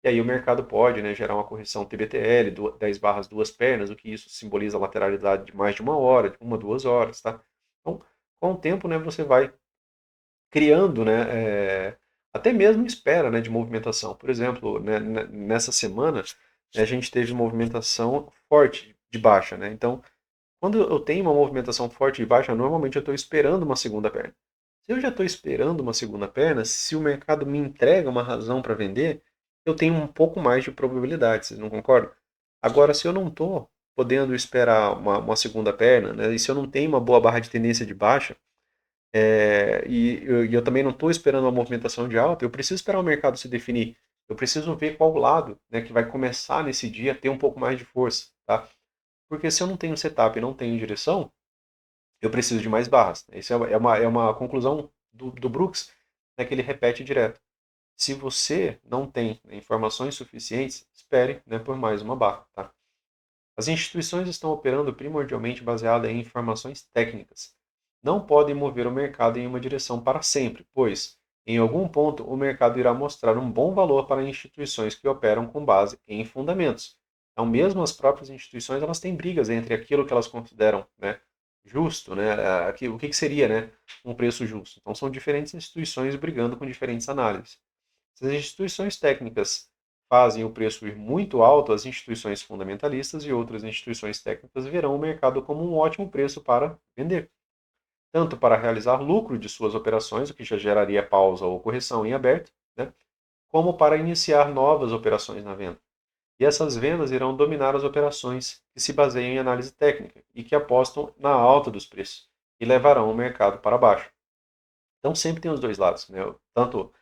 E aí o mercado pode, né, gerar uma correção TBTL, 10 barras, duas pernas, o que isso simboliza a lateralidade de mais de uma hora, de uma, 2 horas, tá? Então, com o tempo, né, você vai criando, né, até mesmo espera, né, de movimentação. Por exemplo, né, nessa semana, né, a gente teve movimentação forte de baixa, né? Então, quando eu tenho uma movimentação forte de baixa, normalmente eu estou esperando uma segunda perna. Se eu já estou esperando uma segunda perna, se o mercado me entrega uma razão para vender, eu tenho um pouco mais de probabilidade, vocês não concordam? Agora, se eu não estou podendo esperar uma segunda perna, né, e se eu não tenho uma boa barra de tendência de baixa, e eu também não estou esperando uma movimentação de alta, eu preciso esperar o mercado se definir. Eu preciso ver qual lado, né, que vai começar nesse dia a ter um pouco mais de força, tá? Porque se eu não tenho setup e não tenho direção, eu preciso de mais barras. Isso é uma conclusão do Brooks, né, que ele repete direto. Se você não tem, né, informações suficientes, espere, né, por mais uma barra. Tá? As instituições estão operando primordialmente baseadas em informações técnicas. Não podem mover o mercado em uma direção para sempre, pois, em algum ponto, o mercado irá mostrar um bom valor para instituições que operam com base em fundamentos. Então, mesmo as próprias instituições, elas têm brigas entre aquilo que elas consideram, né, justo, né, o que seria, né, um preço justo. Então, são diferentes instituições brigando com diferentes análises. Se as instituições técnicas fazem o preço ir muito alto, as instituições fundamentalistas e outras instituições técnicas verão o mercado como um ótimo preço para vender, tanto para realizar lucro de suas operações, o que já geraria pausa ou correção em aberto, né? como para iniciar novas operações na venda. E essas vendas irão dominar as operações que se baseiam em análise técnica e que apostam na alta dos preços e levarão o mercado para baixo. Então sempre tem os dois lados, né? Tanto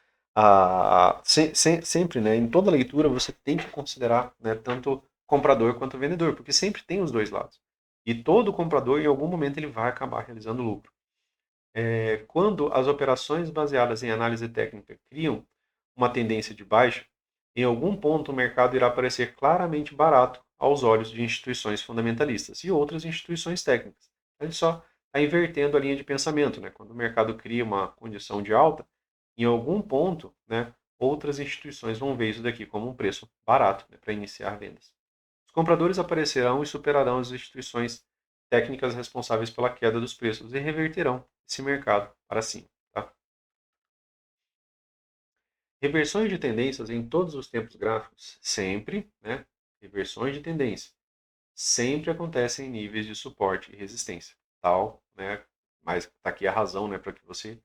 sempre, né? Em toda leitura você tem que considerar, né, tanto comprador quanto vendedor, porque sempre tem os dois lados. E todo comprador em algum momento ele vai acabar realizando lucro. Quando as operações baseadas em análise técnica criam uma tendência de baixa, em algum ponto o mercado irá parecer claramente barato aos olhos de instituições fundamentalistas e outras instituições técnicas. A gente só está invertendo a linha de pensamento, né? Quando o mercado cria uma condição de alta, em algum ponto, né, outras instituições vão ver isso daqui como um preço barato, né, para iniciar vendas. Os compradores aparecerão e superarão as instituições técnicas responsáveis pela queda dos preços e reverterão esse mercado para cima. Tá? Reversões de tendências em todos os tempos gráficos, sempre, né? Reversões de tendência, sempre acontecem em níveis de suporte e resistência. Tal, né? Mas está aqui a razão, né, para que você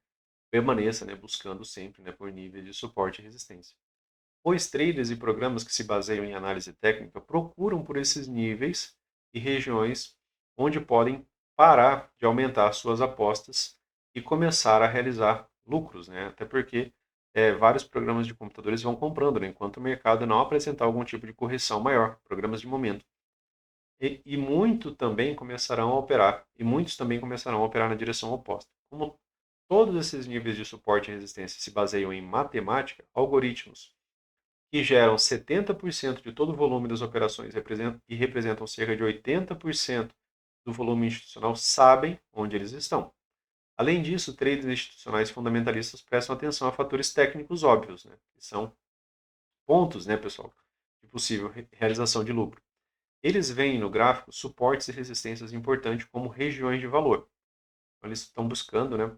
permaneça, né, buscando sempre, né, por níveis de suporte e resistência. Os traders e programas que se baseiam em análise técnica procuram por esses níveis e regiões onde podem parar de aumentar suas apostas e começar a realizar lucros, né? Até porque vários programas de computadores vão comprando, né? Enquanto o mercado não apresentar algum tipo de correção maior, programas de momento. E muito também começarão a operar, e muitos também começarão a operar na direção oposta. Como todos esses níveis de suporte e resistência se baseiam em matemática, algoritmos que geram 70% de todo o volume das operações e representam cerca de 80% do volume institucional, sabem onde eles estão. Além disso, traders institucionais fundamentalistas prestam atenção a fatores técnicos óbvios, né, que são pontos, né, pessoal, de possível realização de lucro. Eles veem no gráfico suportes e resistências importantes como regiões de valor. Então, eles estão buscando, né,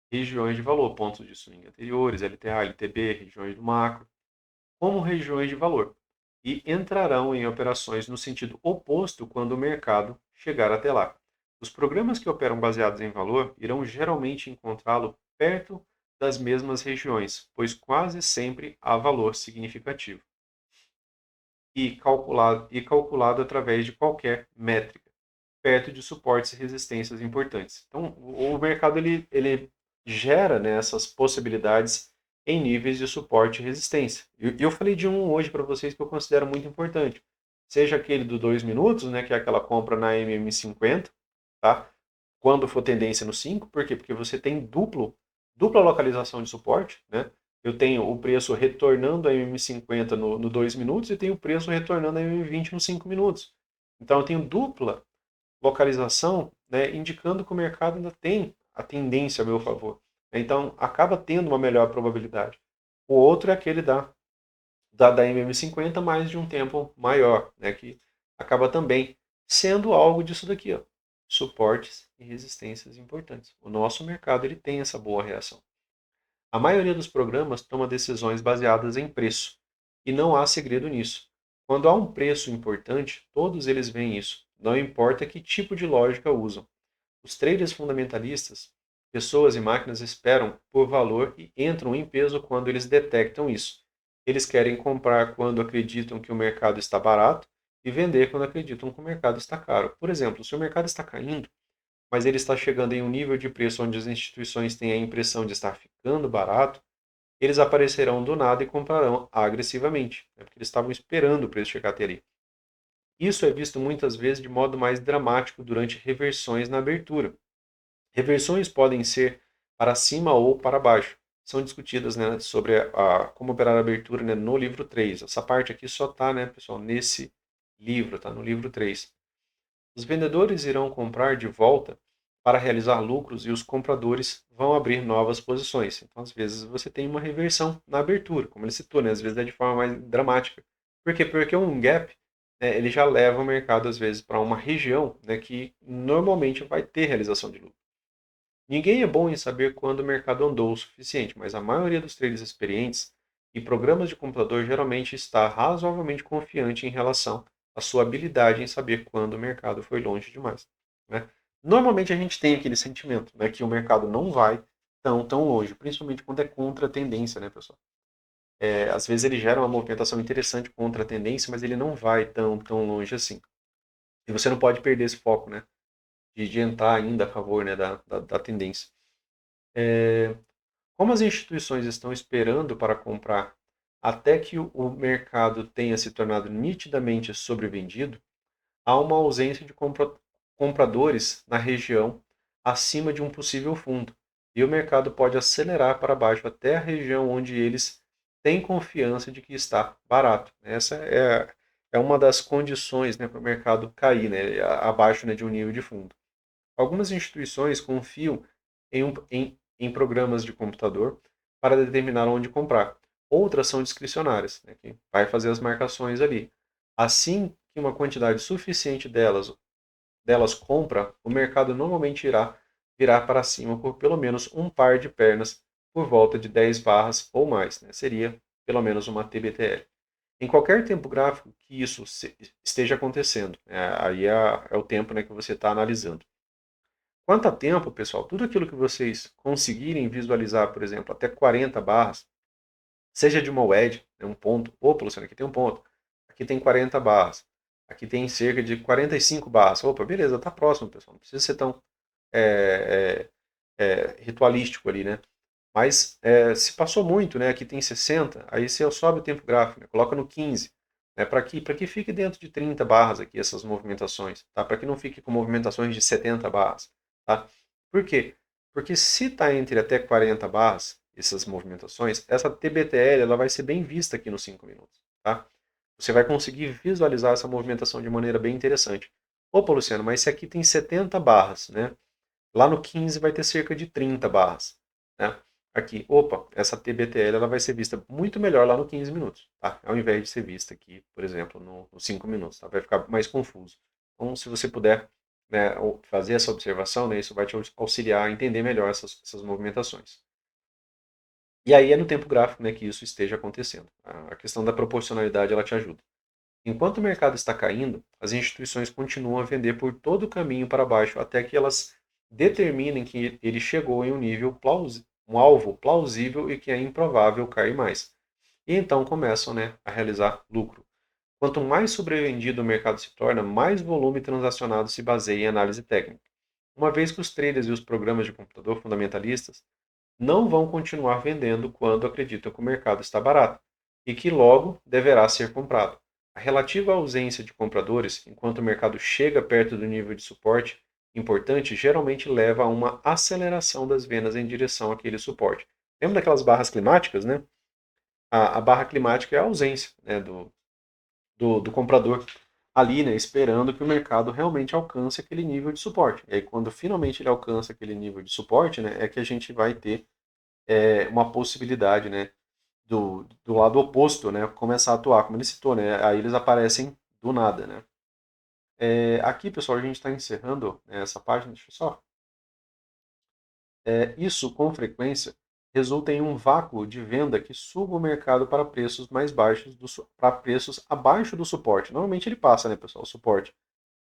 regiões de valor, pontos de swing anteriores, LTA, LTB, regiões do macro, como regiões de valor e entrarão em operações no sentido oposto quando o mercado chegar até lá. Os programas que operam baseados em valor irão geralmente encontrá-lo perto das mesmas regiões, pois quase sempre há valor significativo e calculado através de qualquer métrica, perto de suportes e resistências importantes. Então, o mercado ele gera, né, essas possibilidades em níveis de suporte e resistência. E eu falei de um hoje para vocês que eu considero muito importante. Seja aquele do 2 minutos, né, que é aquela compra na MM50, tá? Quando for tendência no 5, por quê? Porque você tem dupla localização de suporte, né? Eu tenho o preço retornando a MM50 no 2 minutos e tenho o preço retornando a MM20 nos 5 minutos. Então eu tenho dupla localização, né, indicando que o mercado ainda tem a tendência a meu favor. Então, acaba tendo uma melhor probabilidade. O outro é aquele da MM50 mais de um tempo maior, né, que acaba também sendo algo disso daqui, ó, suportes e resistências importantes. O nosso mercado ele tem essa boa reação. A maioria dos programas toma decisões baseadas em preço, e não há segredo nisso. Quando há um preço importante, todos eles veem isso, não importa que tipo de lógica usam. Os traders fundamentalistas, pessoas e máquinas esperam por valor e entram em peso quando eles detectam isso. Eles querem comprar quando acreditam que o mercado está barato e vender quando acreditam que o mercado está caro. Por exemplo, se o mercado está caindo, mas ele está chegando em um nível de preço onde as instituições têm a impressão de estar ficando barato, eles aparecerão do nada e comprarão agressivamente, né, porque eles estavam esperando o preço chegar até ali. Isso é visto muitas vezes de modo mais dramático durante reversões na abertura. Reversões podem ser para cima ou para baixo. São discutidas, né, sobre como operar a abertura, né, no livro 3. Essa parte aqui só está, né, pessoal, nesse livro, está no livro 3. Os vendedores irão comprar de volta para realizar lucros e os compradores vão abrir novas posições. Então, às vezes, você tem uma reversão na abertura, como ele citou, né? Às vezes é de forma mais dramática. Por quê? Porque um gap, né, ele já leva o mercado, às vezes, para uma região, né, que normalmente vai ter realização de lucro. Ninguém é bom em saber quando o mercado andou o suficiente, mas a maioria dos traders experientes e programas de computador geralmente está razoavelmente confiante em relação à sua habilidade em saber quando o mercado foi longe demais, né? Normalmente a gente tem aquele sentimento, né, que o mercado não vai tão longe, principalmente quando é contra a tendência, né, pessoal? às vezes ele gera uma movimentação interessante contra a tendência, mas ele não vai tão longe assim. E você não pode perder esse foco, né? De entrar ainda a favor, né, da tendência. Como as instituições estão esperando para comprar até que o mercado tenha se tornado nitidamente sobrevendido, há uma ausência de compradores na região acima de um possível fundo, e o mercado pode acelerar para baixo até a região onde eles têm confiança de que está barato. Essa é uma das condições, né, para o mercado cair, né, abaixo, né, de um nível de fundo. Algumas instituições confiam em programas de computador para determinar onde comprar. Outras são discricionárias, né, que vai fazer as marcações ali. Assim que uma quantidade suficiente delas compra, o mercado normalmente irá virar para cima por pelo menos um par de pernas por volta de 10 barras ou mais, né? Seria pelo menos uma TBTL. Em qualquer tempo gráfico que isso esteja acontecendo, aí é o tempo, né, que você está analisando. Quanto a tempo, pessoal, tudo aquilo que vocês conseguirem visualizar, por exemplo, até 40 barras, seja de uma wedge, né, um ponto, opa, Luciano, aqui tem um ponto, aqui tem 40 barras, aqui tem cerca de 45 barras, opa, beleza, está próximo, pessoal, não precisa ser tão é, ritualístico ali, né? Mas se passou muito, né? Aqui tem 60, aí você sobe o tempo gráfico, né? Coloca no 15, né? Para que fique dentro de 30 barras aqui essas movimentações, tá? Para que não fique com movimentações de 70 barras, tá? Por quê? Porque se está entre até 40 barras, essas movimentações, essa TBTL ela vai ser bem vista aqui nos 5 minutos, tá? Você vai conseguir visualizar essa movimentação de maneira bem interessante. Opa, Luciano, mas se aqui tem 70 barras, né? Lá no 15 vai ter cerca de 30 barras, né? Aqui, opa, essa TBTL ela vai ser vista muito melhor lá no 15 minutos, tá? Ao invés de ser vista aqui, por exemplo, no 5 minutos, tá? Vai ficar mais confuso. Então, se você puder, né, fazer essa observação, né, isso vai te auxiliar a entender melhor essas movimentações. E aí é no tempo gráfico, né, que isso esteja acontecendo. A questão da proporcionalidade ela te ajuda. Enquanto o mercado está caindo, as instituições continuam a vender por todo o caminho para baixo até que elas determinem que ele chegou em um nível um alvo plausível e que é improvável cair mais. E então começam, né, a realizar lucro. Quanto mais sobrevendido o mercado se torna, mais volume transacionado se baseia em análise técnica. Uma vez que os traders e os programas de computador fundamentalistas não vão continuar vendendo quando acreditam que o mercado está barato e que logo deverá ser comprado. A relativa ausência de compradores, enquanto o mercado chega perto do nível de suporte importante, geralmente leva a uma aceleração das vendas em direção àquele suporte. Lembra daquelas barras climáticas, né? A barra climática é a ausência, né, do comprador ali, né, esperando que o mercado realmente alcance aquele nível de suporte. E aí, quando finalmente ele alcança aquele nível de suporte, né, é que a gente vai ter uma possibilidade, né, do lado oposto, né, começar a atuar, como ele citou, né, aí eles aparecem do nada, né. Aqui, pessoal, a gente está encerrando, né, essa página, deixa eu só. Isso, com frequência, resulta em um vácuo de venda que suga o mercado para preços mais baixos, para preços abaixo do suporte. Normalmente ele passa, né, pessoal, o suporte,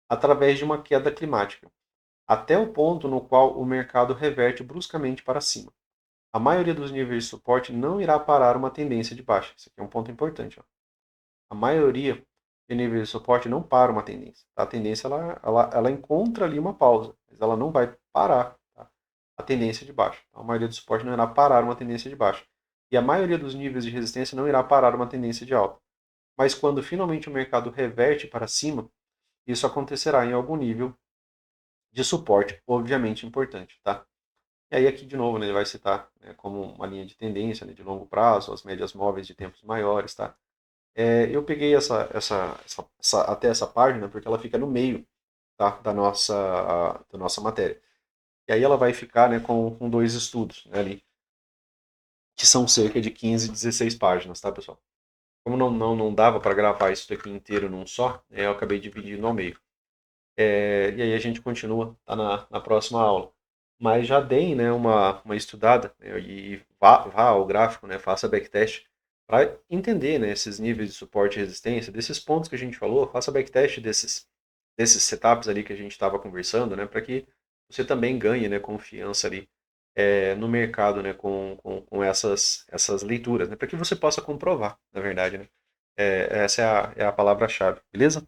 através de uma queda climática, até o ponto no qual o mercado reverte bruscamente para cima. A maioria dos níveis de suporte não irá parar uma tendência de baixa. Isso aqui é um ponto importante. Ó. A maioria de níveis de suporte não para uma tendência. Tá? A tendência ela encontra ali uma pausa, mas ela não vai parar, tá? A tendência de baixa. Então, a maioria do suporte não irá parar uma tendência de baixa. E a maioria dos níveis de resistência não irá parar uma tendência de alta. Mas quando finalmente o mercado reverte para cima, isso acontecerá em algum nível de suporte, obviamente importante. Tá? E aí aqui de novo, né, ele vai citar, né, como uma linha de tendência, né, de longo prazo, as médias móveis de tempos maiores, tá? Eu peguei até essa página porque ela fica no meio, tá, da nossa matéria. E aí ela vai ficar, né, com dois estudos, né, ali, que são cerca de 15, 16 páginas, tá, pessoal? Como não dava para gravar isso daqui inteiro num só, eu acabei dividindo ao meio. E aí a gente continua tá, na próxima aula. Mas já dei, né, uma estudada, né, e vá ao gráfico, né, faça backtest para entender, né, esses níveis de suporte e resistência, desses pontos que a gente falou, faça backtest desses setups ali que a gente estava conversando, né, para que você também ganhe, né, confiança ali no mercado, né, com essas leituras, né, para que você possa comprovar, na verdade, né? Essa é a palavra-chave, beleza?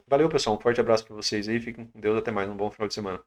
Valeu, pessoal. Um forte abraço para vocês aí. Fiquem com Deus. Até mais. Um bom final de semana.